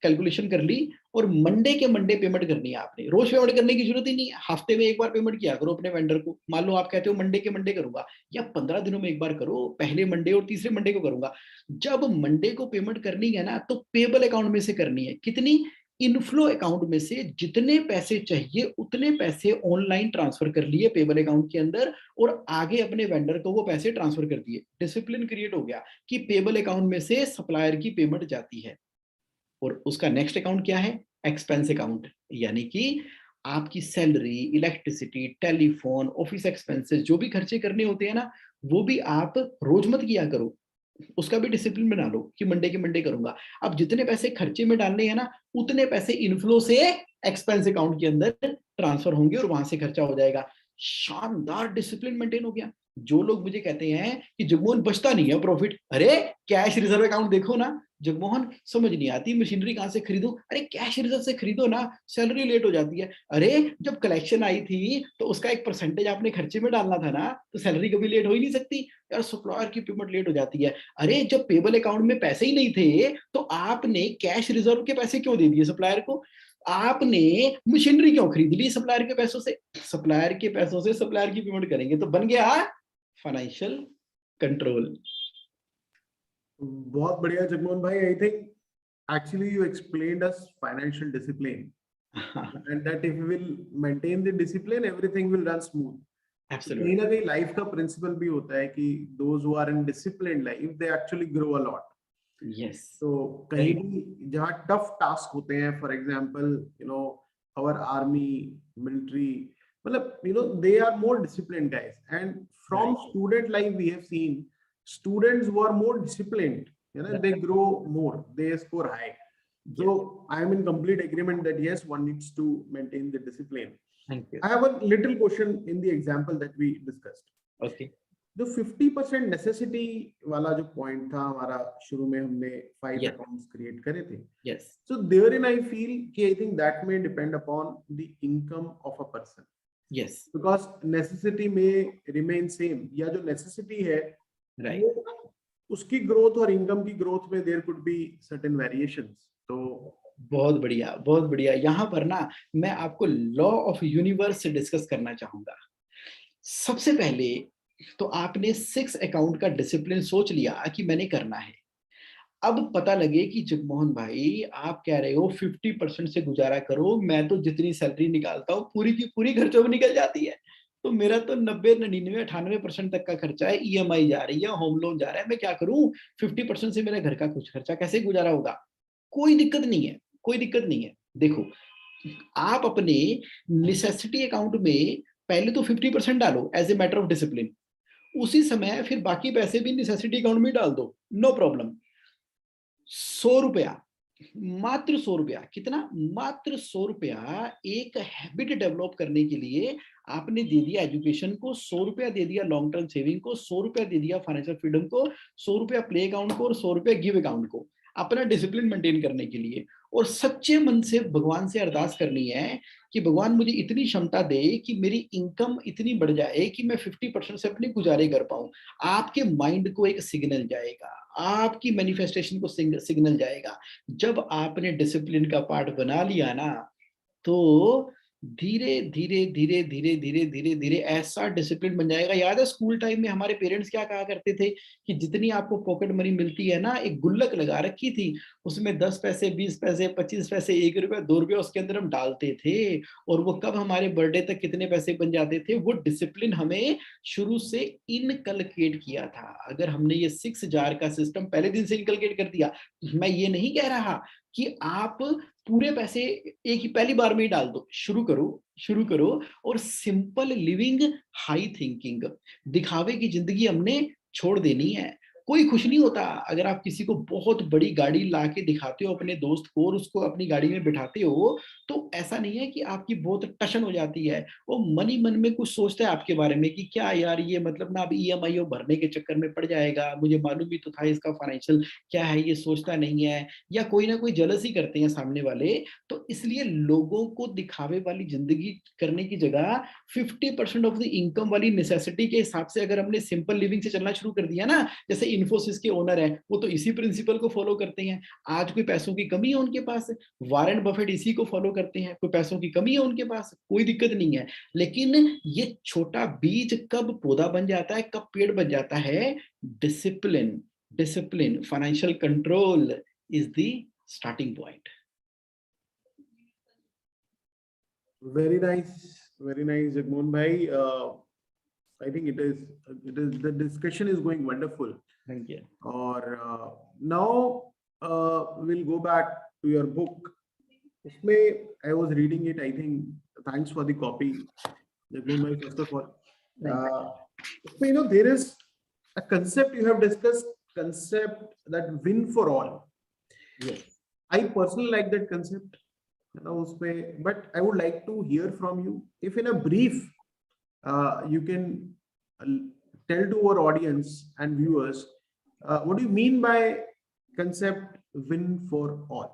Speaker 2: कैलकुलेशन कर ली, और मंडे के मंडे पेमेंट करनी है आपने। रोज पेमेंट करने की जरूरत ही नहीं है, हफ्ते में एक बार पेमेंट किया करो अपने वेंडर को। मान लो आप कहते हो मंडे के मंडे करूंगा, या 15 दिनों में एक बार करो, पहले मंडे और तीसरे मंडे को करूंगा। जब मंडे को पेमेंट करनी है ना, तो पेबल अकाउंट में से करनी है। कितनी? इनफ्लो अकाउंट में से जितने पैसे चाहिए उतने पैसे ऑनलाइन ट्रांसफर कर लिए पेबल अकाउंट के अंदर, और आगे अपने वेंडर को वो पैसे ट्रांसफर कर दिए। डिसिप्लिन क्रिएट हो गया कि पेबल अकाउंट में से सप्लायर की पेमेंट जाती है। और उसका नेक्स्ट अकाउंट क्या है? Expense account. यानी कि आपकी salary, electricity, telephone, office expenses, जो भी खर्चे करने होते हैं ना, वो भी आप रोज मत किया करो, उसका भी डिसिप्लिन बना लो कि मंडे के मंडे करूंगा। अब जितने पैसे खर्चे में डालने हैं ना, उतने पैसे इनफ्लो से एक्सपेंस अकाउंट के अंदर ट्रांसफर होंगे और वहां से खर्चा हो जाएगा। शानदार डिसिप्लिन मेंटेन हो गया। जो लोग मुझे कहते हैं कि जगमोहन बचता नहीं है प्रॉफिट, अरे कैश रिजर्व अकाउंट देखो ना। जगमोहन समझ नहीं आती मशीनरी कहां से खरीदूं, अरे कैश रिजर्व से खरीदो ना, सैलरी लेट हो जाती है। अरे जब कलेक्शन आई थी तो उसका एक परसेंटेज आपने खर्चे में डालना था ना, तो सैलरी कभी लेट हो ही नहीं सकती। यार सप्लायर की पेमेंट लेट हो जाती है। अरे जब पेबल अकाउंट में पैसे ही नहीं थे तो आपने कैश रिजर्व के पैसे क्यों दे दिए सप्लायर को? आपने मशीनरी क्यों खरीद ली सप्लायर के पैसों से? सप्लायर के पैसों से सप्लायर की पेमेंट करेंगे तो बन गया फाइनेंशियल कंट्रोल।
Speaker 1: बहुत बढ़िया जगमोहन भाई, I think actually you explained us financial discipline, and that if we will maintain the discipline everything will run smooth. तो कहीं
Speaker 2: एब्सोल्युटली।
Speaker 1: ना कहीं लाइफ का प्रिंसिपल भी होता है कि those who are in disciplined life they actually grow a lot.
Speaker 2: Yes.
Speaker 1: तो कहीं भी जहाँ टफ टास्क होते हैं, for example you know our army, military, मतलब you know they are more disciplined guys, and from
Speaker 2: right.
Speaker 1: Student life we have seen students who are more disciplined, you know, they grow more, they score high. So
Speaker 2: yes.
Speaker 1: I am in complete agreement that yes, one needs to maintain the discipline.
Speaker 2: Thank you.
Speaker 1: I have a little question in the example that we discussed.
Speaker 2: Okay.
Speaker 1: जो 50% नेसेसिटी वाला जो पॉइंट था हमारा, शुरू में हमने 5
Speaker 2: यस।
Speaker 1: अकाउंट्स क्रिएट करे थे,
Speaker 2: yes.
Speaker 1: so therein I feel कि I think that may depend upon the income of a person,
Speaker 2: yes.
Speaker 1: because necessity may remain same, या जो necessity है
Speaker 2: राइट।
Speaker 1: वो उसकी ग्रोथ और इनकम की ग्रोथ में there could be certain variations. तो
Speaker 2: बहुत बढ़िया, बहुत बढ़िया। यहाँ पर ना मैं आपको लॉ ऑफ यूनिवर्स से डिस्कस करना चाहूंगा। सबसे पहले तो आपने 6 अकाउंट का डिसिप्लिन सोच लिया कि मैंने करना है। अब पता लगे कि जगमोहन भाई आप कह रहे हो 50% से गुजारा करो, मैं तो जितनी सैलरी निकालता हूँ पूरी की पूरी खर्चों में निकल जाती है, तो मेरा तो 90, 99, 98% तक का खर्चा है, ईएमआई जा रही है, होम लोन जा रहा है, मैं क्या करूं? 50% से मेरे घर का कुछ खर्चा कैसे गुजारा होगा? कोई दिक्कत नहीं है, कोई दिक्कत नहीं है। देखो, आप अपने नेसेसिटी अकाउंट में पहले तो 50% डालो as a matter of discipline, उसी समय फिर बाकी पैसे भी नेसेसिटी अकाउंट में डाल दो, नो प्रॉब्लम। 100 रुपया, मात्र 100 रुपया, कितना? मात्र 100 रुपया एक हैबिट डेवलप करने के लिए आपने दे दिया एजुकेशन को, 100 रुपया दे दिया लॉन्ग टर्म सेविंग को, 100 रुपया दे दिया फाइनेंशियल फ्रीडम को, 100 रुपया प्ले अकाउंट को, और 100 रुपया गिव अकाउंट को, अपना डिसिप्लिन मेंटेन करने के लिए। और सच्चे मन से भगवान से अरदास करनी है कि भगवान मुझे इतनी क्षमता दे कि मेरी इनकम इतनी बढ़ जाए कि मैं 50% से अपने गुजारे कर पाऊं। आपके माइंड को एक सिग्नल जाएगा, आपकी मैनिफेस्टेशन को सिग्नल जाएगा। जब आपने डिसिप्लिन का पार्ट बना लिया ना, तो धीरे धीरे धीरे धीरे धीरे धीरे धीरे ऐसा डिसिप्लिन बन जाएगा। याद है स्कूल टाइम में हमारे पेरेंट्स क्या कहा करते थे कि जितनी आपको पॉकेट मनी मिलती है ना, एक गुल्लक लगा रखी थी, उसमें 10 पैसे, 20 पैसे, 25 पैसे, 1 रुपया, 2 रुपया उसके अंदर हम डालते थे, और वो कब हमारे बर्थडे तक कितने पैसे बन जाते थे, वो डिसिप्लिन हमें शुरू से इनकलकेट किया था। अगर हमने ये 6 जार का सिस्टम पहले दिन से इनकलकेट कर दिया, मैं ये नहीं कह रहा कि आप पूरे पैसे एक ही पहली बार में ही डाल दो, शुरू करो, शुरू करो, और सिंपल लिविंग, हाई थिंकिंग, दिखावे की जिंदगी हमने छोड़ देनी है। कोई खुश नहीं होता अगर आप किसी को बहुत बड़ी गाड़ी ला के दिखाते हो अपने दोस्त को और उसको अपनी गाड़ी में बिठाते हो, तो ऐसा नहीं है कि आपकी बहुत टशन हो जाती है। वो मन ही मन में कुछ सोचता है आपके बारे में कि क्या यार ये मतलब ना अब ईएमआई भरने के चक्कर में पड़ जाएगा, मुझे मालूम भी तो था इसका फाइनेंशियल क्या है, ये सोचता नहीं है, या कोई ना कोई जेलसी करते हैं सामने वाले। तो इसलिए लोगों को दिखावे वाली जिंदगी करने की जगह 50% ऑफ द इनकम वाली नेसेसिटी के हिसाब से अगर हमने सिंपल लिविंग से चलना शुरू कर दिया ना, जैसे इन्फोसिस के ओनर हैं, वो तो इसी प्रिंसिपल को फॉलो करते हैं। आज कोई पैसों की कमी है उनके पास, वारेन बफेट इसी को फॉलो करते हैं, कोई पैसों की कमी है उनके पास, कोई दिक्कत नहीं है। लेकिन ये छोटा बीज कब पौधा बन जाता है, कब पेड़ बन जाता है? Discipline, discipline, financial control is the starting point.
Speaker 1: Very nice, Jagmohan bhai. I think the discussion is going wonderful.
Speaker 2: Thank you.
Speaker 1: और now we'll go back to your book. उसमें I was reading it. I think thanks for the copy, Jagmohan bhai. First of all, उसमें there is a concept you have discussed, concept that win for all.
Speaker 2: Yes.
Speaker 1: I personally like that concept. उसमें, but I would like to hear from you. If in a brief, you can tell to our audience and viewers, what do you mean by concept win for all?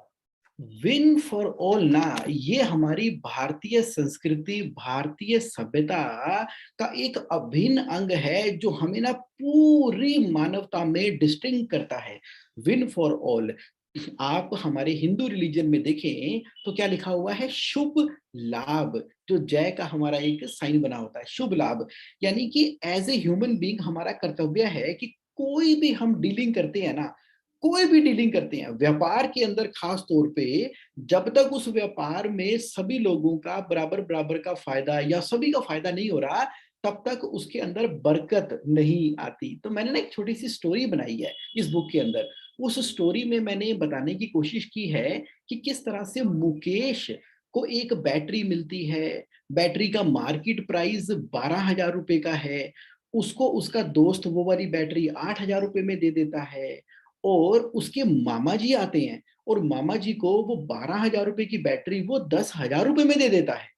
Speaker 2: Win for all ना, ये हमारी भारतीय संस्कृति, भारतीय सभ्यता का एक अभिन्न अंग है जो हमें ना पूरी मानवता में डिस्टिंग करता है। विन फॉर ऑल, आप हमारे हिंदू रिलीजन में देखें तो क्या लिखा हुआ है? शुभ लाभ, जो जय का हमारा एक साइन बना होता है, शुभ लाभ। यानी कि एज ए ह्यूमन बीइंग हमारा कर्तव्य है कि कोई भी हम डीलिंग करते हैं ना, कोई भी डीलिंग करते हैं व्यापार के अंदर, खास तौर पे जब तक उस व्यापार में सभी लोगों का बराबर बराबर का फायदा या सभी का फायदा नहीं हो रहा, तब तक उसके अंदर बरकत नहीं आती। तो मैंने ना एक छोटी सी स्टोरी बनाई है इस बुक के अंदर। उस स्टोरी में मैंने बताने की कोशिश की है कि किस तरह से मुकेश को एक बैटरी मिलती है, बैटरी का मार्केट प्राइस 12,000 रुपए का है, उसको उसका दोस्त वो वाली बैटरी 8,000 रुपए में दे देता है, और उसके मामा जी आते हैं और मामा जी को वो 12,000 रुपए की बैटरी वो 10,000 रुपए में दे देता है।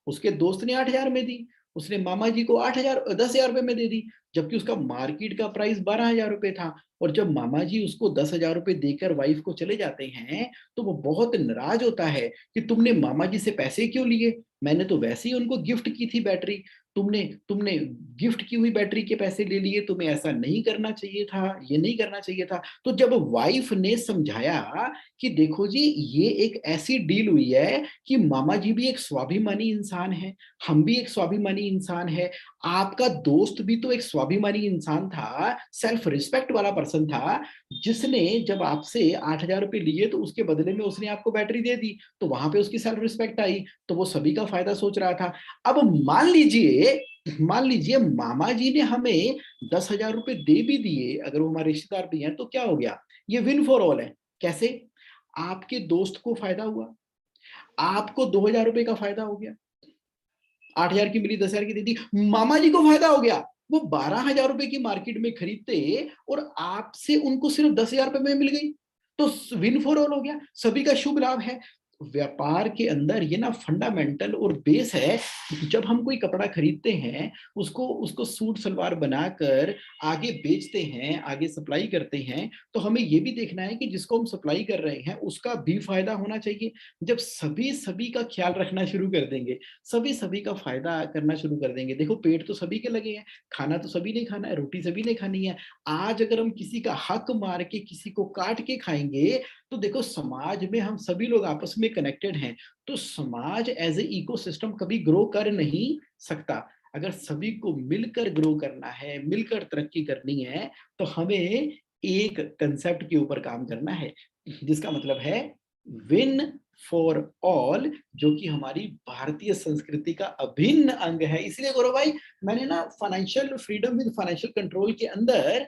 Speaker 2: उसके दोस्त ने 8,000 में दी, उसने मामा जी को 8,000 10,000 रुपए में दे दी, जबकि उसका मार्केट का प्राइस 12,000 रुपए था। और जब मामा जी उसको 10,000 रुपए देकर वाइफ को चले जाते हैं, तो वो बहुत नाराज होता है कि तुमने मामा जी से पैसे क्यों लिए, मैंने तो वैसे ही उनको गिफ्ट की थी बैटरी, तुमने तुमने गिफ्ट की हुई बैटरी के पैसे ले लिए, तुम्हें ऐसा नहीं करना चाहिए था, ये नहीं करना चाहिए था। तो जब वाइफ ने समझाया कि देखो जी, ये एक ऐसी डील हुई है कि मामा जी भी एक स्वाभिमानी इंसान है, हम भी एक स्वाभिमानी इंसान है, आपका दोस्त भी तो एक स्वाभिमानी इंसान था, सेल्फ रिस्पेक्ट वाला पर्सन था, जिसने जब आपसे 8,000 रुपए लिए तो उसके बदले में उसने आपको बैटरी दे दी, तो वहां पे उसकी सेल्फ रिस्पेक्ट आई, तो वो सभी का फायदा सोच रहा था। अब मान लीजिए मामा जी ने हमें 10,000 रुपए दे भी दिए, अगर वो हमारे रिश्तेदार भी हैं, तो क्या हो गया? ये विन फॉर ऑल है। कैसे? आपके दोस्त को फायदा हुआ, आपको 2,000 रुपए का फायदा हो गया, 8,000 की मिली 10,000 की दे दी, मामा जी को फायदा हो गया, वो 12,000 रुपए की मार्केट में खरीदते और आपसे उनको सिर्फ 10,000 रुपए में मिल गई, तो विन फॉर ऑल हो गया, सभी का शुभ लाभ है। व्यापार के अंदर ये ना फंडामेंटल और बेस है। जब हम कोई कपड़ा खरीदते हैं, उसको उसको सूट सलवार बनाकर आगे बेचते हैं, आगे सप्लाई करते हैं, तो हमें ये भी देखना है कि जिसको हम सप्लाई कर रहे हैं उसका भी फायदा होना चाहिए। जब सभी सभी का ख्याल रखना शुरू कर देंगे, सभी सभी का फायदा करना शुरू कर देंगे, देखो पेट तो सभी के लगे हैं, खाना तो सभी ने खाना है, रोटी सभी ने खानी है। आज अगर हम किसी का हक मार के किसी को काट के खाएंगे, तो देखो समाज में हम सभी लोग आपस में कनेक्टेड हैं, तो समाज एज ए इकोसिस्टम कभी ग्रो कर नहीं सकता। अगर सभी को मिलकर ग्रो करना है, मिलकर तरक्की करनी है, तो हमें एक कंसेप्ट के ऊपर काम करना है, जिसका मतलब है विन फॉर ऑल, जो कि हमारी भारतीय संस्कृति का अभिन्न अंग है। इसलिए गौरव भाई, मैंने ना financial freedom with financial control के अंदर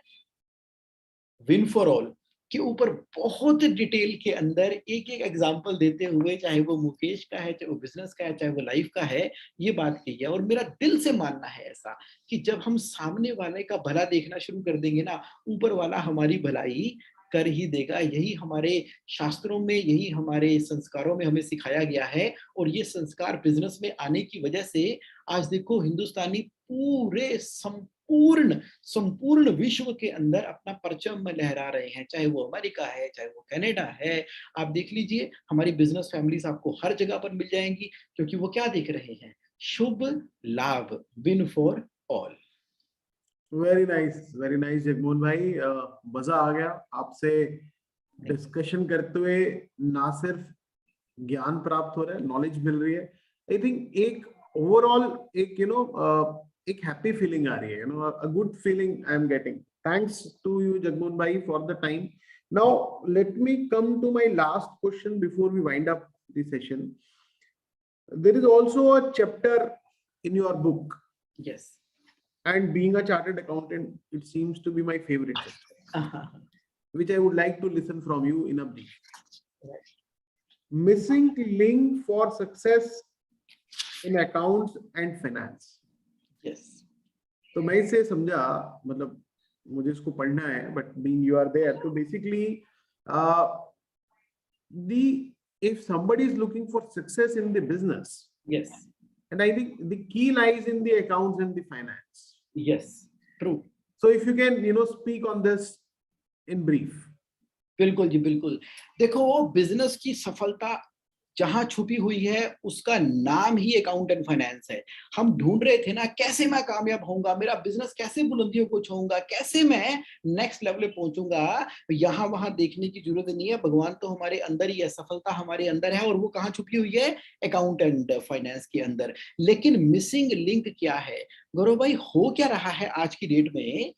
Speaker 2: विन फॉर ऑल के ऊपर बहुत डिटेल के अंदर एक एक एग्जांपल देते हुए, चाहे वो मुकेश का है, चाहे वो बिजनेस का है, चाहे वो लाइफ का है, ये बात कही है। और मेरा दिल से मानना है ऐसा कि जब हम सामने वाले का भला देखना शुरू कर देंगे ना, ऊपर वाला हमारी भलाई कर ही देगा। यही हमारे शास्त्रों में, यही हमारे संस्कारों में हमें सिखाया गया है। और ये संस्कार बिजनेस में आने की वजह से आज देखो हिंदुस्तानी पूरे संपूर्ण संपूर्ण विश्व के अंदर अपना परचम लहरा रहे हैं, चाहे वो अमेरिका है, चाहे वो कनाडा है। आप देख लीजिए, हमारी बिजनेस फैमिलीज आपको हर जगह पर मिल जाएंगी, क्योंकि वो क्या देख रहे हैं? शुभ लाभ, win for all.
Speaker 1: Very nice Jagmohan भाई, मजा आ गया आपसे डिस्कशन करते हुए। ना सिर्फ ज्ञान प्राप्त हो रहा है, नॉलेज मिल रही है, आई थिंक एक ओवरऑल एक एक हैप्पी फीलिंग आ रही है, a good feeling I am getting. Thanks to you Jagmohan भाई for the time. Now let me come to my last question before we wind up the session. There is also a chapter in your book,
Speaker 2: Yes.
Speaker 1: and being a chartered accountant, it seems to be my favorite chapter, which I would like to listen from you in a brief.
Speaker 2: Right.
Speaker 1: Missing link for success in accounts and finance.
Speaker 2: Yes.
Speaker 1: तो मैं इसे समझा, मतलब मुझे इसको पढ़ना है, but being you are there, तो basically the if somebody is looking for success in the business,
Speaker 2: Yes.
Speaker 1: and I think the key lies in the accounts and the finance.
Speaker 2: Yes. True.
Speaker 1: So if you can, speak on this in brief.
Speaker 2: बिल्कुल जी, बिल्कुल। देखो, बिजनेस की सफलता जहां छुपी हुई है उसका नाम ही अकाउंट एंड फाइनेंस है। हम ढूंढ रहे थे ना, कैसे मैं कामयाब होऊंगा, मेरा बिजनेस कैसे बुलंदियों को छूऊंगा, कैसे मैं नेक्स्ट लेवल पे पहुंचूंगा। यहाँ वहां देखने की जरूरत नहीं है, भगवान तो हमारे अंदर ही है, सफलता हमारे अंदर है, और वो कहाँ छुपी हुई है? अकाउंट एंड फाइनेंस के अंदर। लेकिन मिसिंग लिंक क्या है गौरव भाई? हो क्या रहा है आज की डेट में?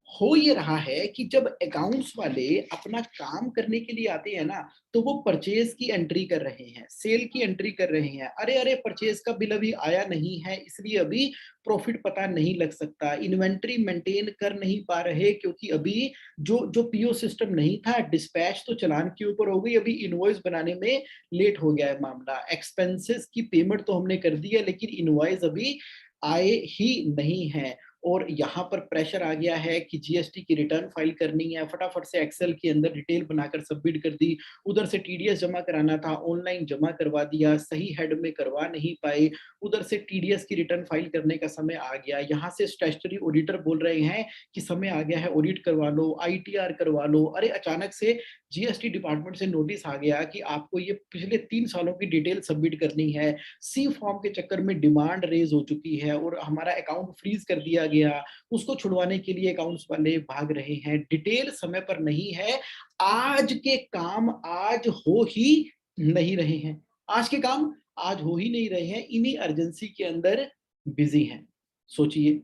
Speaker 2: हो ये रहा है कि जब अकाउंट्स वाले अपना काम करने के लिए आते हैं ना, तो वो परचेज की एंट्री कर रहे हैं, सेल की एंट्री कर रहे हैं। अरे अरे, परचेज का बिल अभी आया नहीं है, इसलिए अभी प्रॉफिट पता नहीं लग सकता, इन्वेंट्री मेंटेन कर नहीं पा रहे, क्योंकि अभी जो जो पीओ सिस्टम नहीं था, डिस्पैच तो चालान के ऊपर हो गई, अभी इनवॉइस बनाने में लेट हो गया है मामला। एक्सपेंसेस की पेमेंट तो हमने कर दी है, लेकिन इनवॉइस अभी आए ही नहीं है। और यहाँ पर प्रेशर आ गया है कि जीएसटी की रिटर्न फाइल करनी है, फटाफट से एक्सेल के अंदर डिटेल बनाकर सबमिट कर दी। उधर से टीडीएस जमा कराना था, ऑनलाइन जमा करवा दिया, सही हेड में करवा नहीं पाए। उधर से टीडीएस की रिटर्न फाइल करने का समय आ गया, यहाँ से स्टैट्यूटरी ऑडिटर बोल रहे हैं कि समय आ गया है, ऑडिट करवा लो, आईटीआर करवा लो। अरे अचानक से जीएसटी डिपार्टमेंट से नोटिस आ गया कि आपको ये पिछले 3 सालों की डिटेल सबमिट करनी है। सी फॉर्म के चक्कर में डिमांड रेज हो चुकी है और हमारा अकाउंट फ्रीज कर दिया गया। उसको छुड़वाने के लिए अकाउंट्स वाले भाग रहे हैं, डिटेल समय पर नहीं है। आज के काम आज हो ही नहीं रहे हैं, आज के काम आज हो ही नहीं रहे हैं, इन्हीं अर्जेंसी के अंदर बिजी हैं। सोचिए,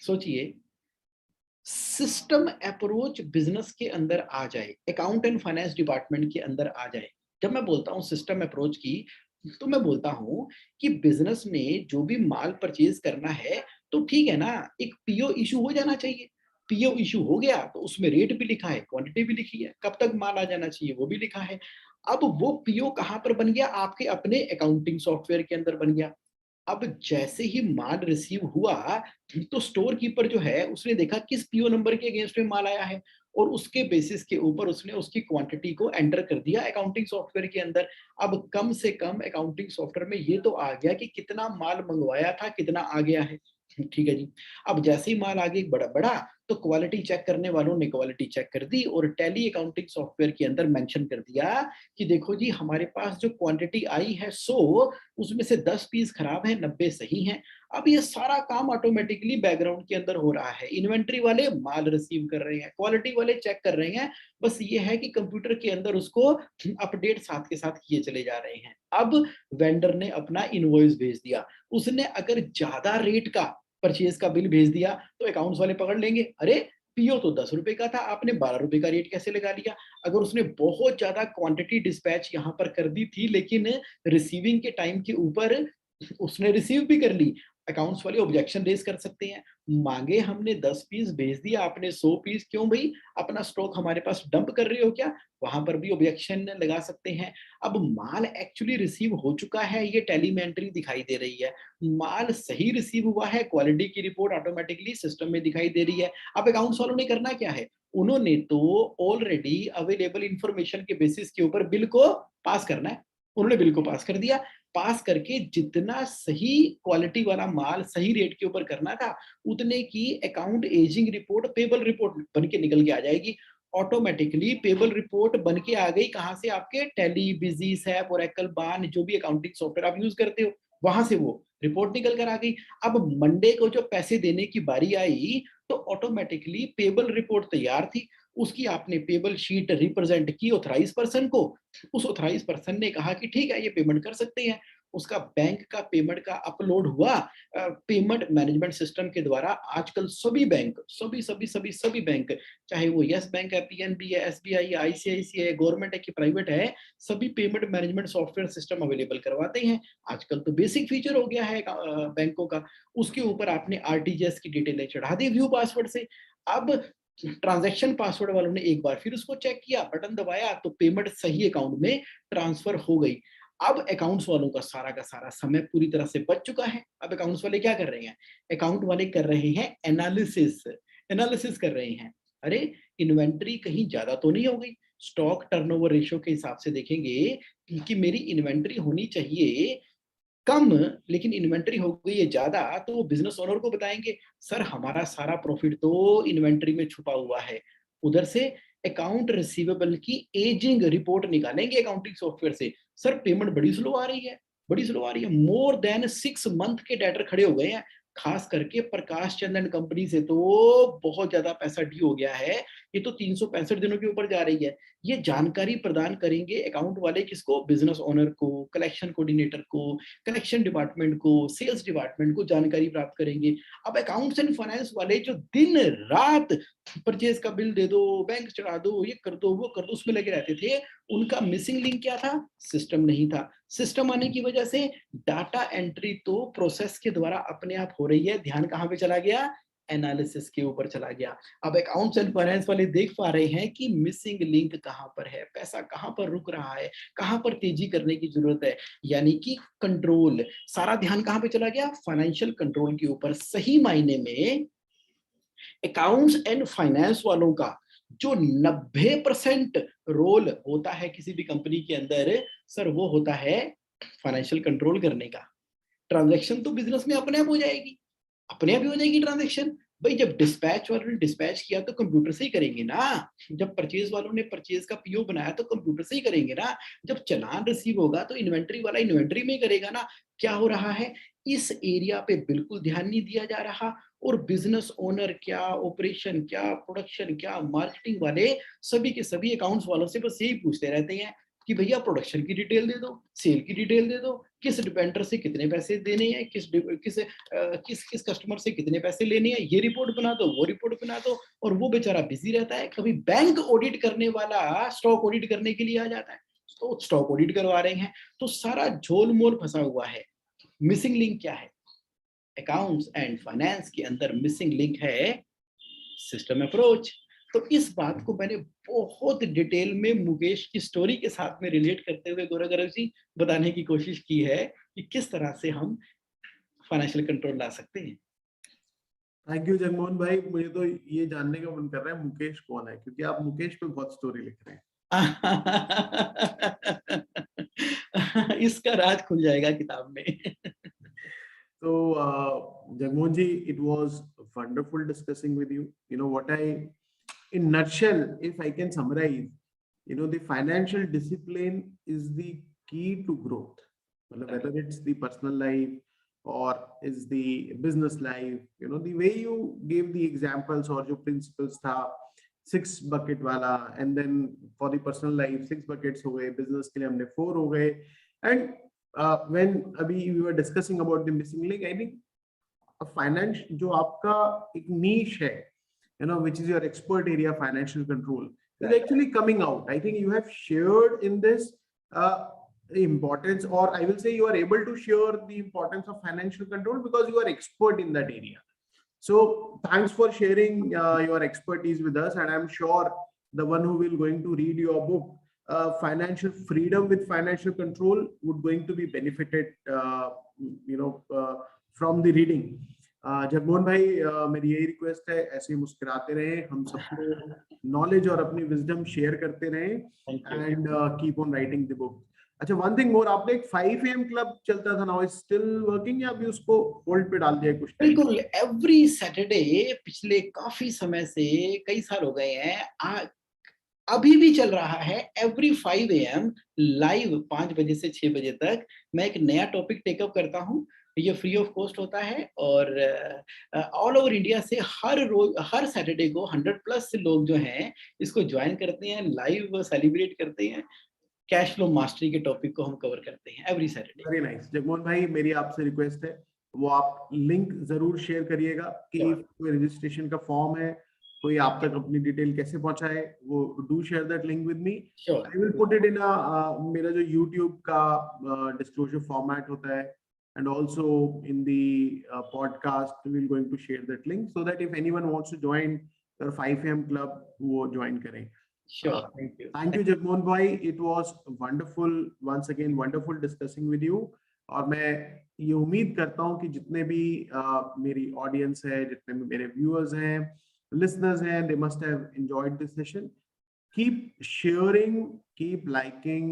Speaker 2: सोचिए, सिस्टम अप्रोच बिजनेस के अंदर आ जाए, अकाउंट एंड फाइनेंस डिपार्टमेंट के अंदर आ जाए। जब मैं बोलता हूं सिस्टम अप्रोच की, तो मैं बोलता हूं कि बिजनेस में जो भी माल परचेज करना है, तो ठीक है ना, एक पीओ इशू हो जाना चाहिए। पीओ इशू हो गया तो उसमें रेट भी लिखा है, क्वांटिटी भी लिखी है, कब तक माल आ जाना चाहिए वो भी लिखा है। अब वो पीओ कहां पर बन गया? आपके अपने अकाउंटिंग सॉफ्टवेयर के अंदर बन गया। अब जैसे ही माल रिसीव हुआ, तो स्टोर कीपर जो है उसने देखा किस पीओ नंबर के अगेंस्ट में माल आया है, और उसके बेसिस के ऊपर उसने उसकी क्वांटिटी को एंटर कर दिया अकाउंटिंग सॉफ्टवेयर के अंदर। अब कम से कम अकाउंटिंग सॉफ्टवेयर में ये तो आ गया कि कितना माल मंगवाया था, कितना आ गया है। ठीक है जी। अब जैसे ही माल आगे बड़ा बड़ा, तो क्वालिटी चेक करने वालों ने क्वालिटी चेक कर दी और टैली अकाउंटिंग सॉफ्टवेयर के अंदर मेंशन कर दिया कि देखो जी, हमारे पास जो क्वांटिटी आई है 100, उसमें से 10 पीस खराब है, 90 सही हैं। अब ये सारा काम ऑटोमेटिकली बैकग्राउंड के अंदर हो रहा है। इन्वेंट्री वाले माल रिसीव कर रहे हैं, क्वालिटी वाले चेक कर रहे हैं, बस ये है कि कंप्यूटर के अंदर उसको अपडेट साथ के साथ किए चले जा रहे हैं। अब वेंडर ने अपना इनवॉइस भेज दिया, उसने अगर ज्यादा रेट का परचेज का बिल भेज दिया, तो अकाउंट्स वाले पकड़ लेंगे, अरे पीओ तो 10 रुपए का था, आपने 12 रुपए का रेट कैसे लगा लिया। अगर उसने बहुत ज्यादा क्वांटिटी डिस्पैच यहाँ पर कर दी थी, लेकिन रिसीविंग के टाइम के ऊपर उसने रिसीव भी कर ली, अकाउंट्स वाले ऑब्जेक्शन रेज कर सकते हैं, मांगे हमने 10 पीस भेज दिया, आपने 100 पीस क्यों भाई, अपना स्टॉक हमारे पास डंप कर रहे हो क्या, वहां पर भी ऑब्जेक्शन लगा सकते हैं। अब माल एक्चुअली रिसीव हो चुका है, ये टैली में एंट्री दिखाई दे रही है, माल सही रिसीव हुआ है, क्वालिटी की रिपोर्ट ऑटोमेटिकली सिस्टम में दिखाई दे रही है। अब अकाउंट्स वालों ने करना क्या है, उन्होंने तो ऑलरेडी अवेलेबल इंफॉर्मेशन के बेसिस के ऊपर बिल को पास करना है, उन्होंने बिल को पास कर दिया, पास करके जितना सही क्वालिटी वाला माल सही रेट के ऊपर करना था, उतने की account ageing report, payable report बन के निकल के आ जाएगी। ऑटोमेटिकली पेबल रिपोर्ट बन के आ गई, कहां से, आपके टैली, बिजी, सैप, ओरेकल, बान, जो भी अकाउंटिंग सॉफ्टवेयर आप यूज करते हो, वहां से वो रिपोर्ट निकल कर आ गई। अब मंडे को जो पैसे देने की बारी आई, तो ऑटोमेटिकली पेबल रिपोर्ट तैयार थी, उसकी आपने पेबल शीट रिप्रेजेंट की ऑथराइज पर्सन को, उस ऑथराइज पर्सन ने कहा कि ठीक है ये पेमेंट कर सकते हैं, उसका बैंक का पेमेंट का अपलोड हुआ पेमेंट मैनेजमेंट सिस्टम के द्वारा। आजकल सभी बैंक, सभी बैंक, चाहे वो यस बैंक है, पीएनबी है, एसबीआई है, आईसीआईसीआई है, गवर्नमेंट है कि प्राइवेट है, सभी payment management software system available करवाते हैं। आजकल तो बेसिक फीचर हो गया है बैंकों का, उसके ऊपर आपने आरटीजीएस की डिटेलें चढ़ा दी व्यू पासवर्ड से। अब ट्रांजैक्शन पासवर्ड वालों ने एक बार फिर उसको चेक किया, बटन दबाया तो पेमेंट सही अकाउंट में ट्रांसफर हो गई। अब अकाउंट्स वालों का सारा समय पूरी तरह से बच चुका है। अब अकाउंट्स वाले क्या कर रहे हैं, अकाउंट वाले कर रहे हैं एनालिसिस कर रहे हैं, अरे इन्वेंट्री कहीं ज्यादा तो नहीं हो गई, स्टॉक टर्नओवर रेशियो के हिसाब से देखेंगे कि मेरी इन्वेंट्री होनी चाहिए कम, लेकिन इन्वेंट्री हो गई है ज्यादा, तो वो बिजनेस ओनर को बताएंगे सर हमारा सारा प्रॉफिट तो इन्वेंट्री में छुपा हुआ है। उधर से अकाउंट रिसीवेबल की एजिंग रिपोर्ट निकालेंगे अकाउंटिंग सॉफ्टवेयर से, सर पेमेंट बड़ी स्लो आ रही है, बड़ी स्लो आ रही है, मोर देन 6 मंथ के डेटर खड़े हो गए हैं। खास करके प्रकाश चंदन कंपनी से तो बहुत ज्यादा पैसा ड्यू हो गया है, ये तो 365 दिनों के ऊपर जा रही है। ये जानकारी प्रदान करेंगे अकाउंट वाले किसको, बिजनेस ओनर को, कलेक्शन कोऑर्डिनेटर को, कलेक्शन डिपार्टमेंट को, सेल्स डिपार्टमेंट को जानकारी प्राप्त करेंगे। अब अकाउंट्स एंड फाइनेंस वाले जो दिन रात परचेज का बिल दे दो, बैंक चढ़ा दो, ये कर दो, वो कर दो, उसमें लगे रहते थे, उनका मिसिंग लिंक क्या था, सिस्टम नहीं था। सिस्टम आने की वजह से डाटा एंट्री तो प्रोसेस के द्वारा अपने आप हो रही है, ध्यान कहां पे चला गया, एनालिसिस के ऊपर चला गया। अब अकाउंट्स एंड फाइनेंस वाले देख पा रहे हैं कि मिसिंग लिंक कहां पर है, पैसा कहां पर रुक रहा है, कहां पर तेजी करने की जरूरत है, यानी कि कंट्रोल, सारा ध्यान कहां पे चला गया, फाइनेंशियल कंट्रोल के ऊपर। सही मायने में अकाउंट्स एंड फाइनेंस वालों का जो 90% रोल होता है किसी भी कंपनी के अंदर, सर वो होता है फाइनेंशियल कंट्रोल करने का। ट्रांजैक्शन तो बिजनेस में अपने आप हो जाएगी, अपने आप ही हो जाएगी ट्रांजैक्शन। भाई जब डिस्पैच वालों ने डिस्पैच किया तो कंप्यूटर से ही करेंगे ना, जब परचेज वालों ने परचेज का पीओ बनाया तो कंप्यूटर से ही करेंगे ना, जब चालान रिसीव होगा तो इन्वेंट्री वाला इन्वेंट्री में ही करेगा ना। क्या हो रहा है, इस एरिया पे बिल्कुल ध्यान नहीं दिया जा रहा, और बिजनेस ओनर क्या, ऑपरेशन क्या, प्रोडक्शन क्या, मार्केटिंग वाले सभी के सभी अकाउंट्स वालों से बस यही पूछते रहते हैं कि भैया प्रोडक्शन की डिटेल दे दो, सेल की डिटेल दे दो, किस डिपेंडर से कितने पैसे देने हैं, किस किस कस्टमर से कितने पैसे लेने हैं, ये रिपोर्ट बना दो, वो रिपोर्ट बना दो। और वो बेचारा बिजी रहता है, कभी बैंक ऑडिट करने वाला स्टॉक ऑडिट करने के लिए आ जाता है, तो स्टॉक ऑडिट करवा रहे हैं, तो सारा झोलमोल फंसा हुआ है। मिसिंग लिंक क्या है, अकाउंट्स एंड फाइनेंस के अंदर मिसिंग लिंक है सिस्टम अप्रोच। तो इस बात को मैंने बहुत डिटेल में मुकेश की स्टोरी के साथ में रिलेट करते हुए गौरव जी बताने की कोशिश की है कि किस तरह से हम फाइनेंशियल कंट्रोल ला सकते हैं।
Speaker 1: थैंक यू जगमोहन भाई, मुझे तो ये जानने का मन कर रहा है मुकेश कौन है, क्योंकि आप मुकेश पे बहुत स्टोरी लिख रहे हैं।
Speaker 2: इसका राज खुल जाएगा किताब में।
Speaker 1: So, Jagmohan ji, it was wonderful discussing with you. You know what in nutshell, if I can summarize, the financial discipline is the key to growth. Whether it's the personal life or is the business life, the way you gave the examples or your principles tha, 6 bucket wala, and then for the personal life, 6 buckets ho gaye, business ke liye humne 4 ho gaye. And when we were discussing about the missing link, I think a finance जो आपका एक niche है, which is your expert area, financial control, is actually coming out. I think you have shared in this the importance, or I will say you are able to share the importance of financial control because you are expert in that area. So thanks for sharing your expertise with us, and I'm sure the one who will going to read your book, Financial Freedom with Financial Control, would going to be benefited, from the reading. Jagmohan भाई, मेरी यही रिक्वेस्ट है, ऐसे ही मुस्कुराते रहें, हम सबको नॉलेज और अपनी विजडम शेयर करते रहें, and keep on writing the book. अच्छा, वन थिंग मोर, आपने एक 5 AM क्लब चलता था, नाउ इज स्टिल वर्किंग या अभी उसको होल्ड पे डाल दिया कुछ टाइम?
Speaker 2: बिल्कुल, एवरी सैटरडे पिछले काफी समय से, कई साल हो गए हैं, अभी भी चल रहा है. एवरी 5 AM लाइव 5 बजे से 6 बजे तक मैं एक नया टॉपिक टेकअप करता हूँ. ये फ्री ऑफ कॉस्ट होता है और ऑल ओवर इंडिया से हर रोज, हर सैटरडे को 100+ लोग जो हैं इसको ज्वाइन करते हैं, लाइव सेलिब्रेट करते हैं. कैश फ्लो मास्टरी के टॉपिक को हम कवर करते हैं every Saturday.
Speaker 1: Very nice. Jagmohan भाई, मेरी आपसे रिक्वेस्ट है, वो आप लिंक जरूर शेयर करिएगा कि कोई रजिस्ट्रेशन का फॉर्म है, कोई आप तक अपनी डिटेल कैसे पहुंचाए, वो do share that link with me. I will put it in मेरा जो YouTube का डिस्क्लोजर फॉर्मेट होता है, and also in the podcast we're going to share that link so that if anyone wants to join your 5 AM club, wo join kare.
Speaker 2: Sure. Thank you.
Speaker 1: Thank you Jagmohan bhai, it was wonderful, once again wonderful discussing with you. और मैं ये उम्मीद करता हूँ कि जितने भी मेरी ऑडियंस है, जितने भी मेरे व्यूअर्स हैं, listeners हैं, they must have enjoyed this session. Keep sharing, keep liking,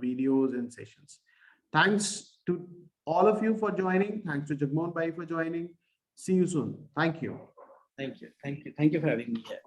Speaker 1: videos and sessions. Thanks to all of you for joining. Thanks to Jagmohan bhai for joining. See you soon. Thank you.
Speaker 2: Thank you. Thank you. Thank you for having me here.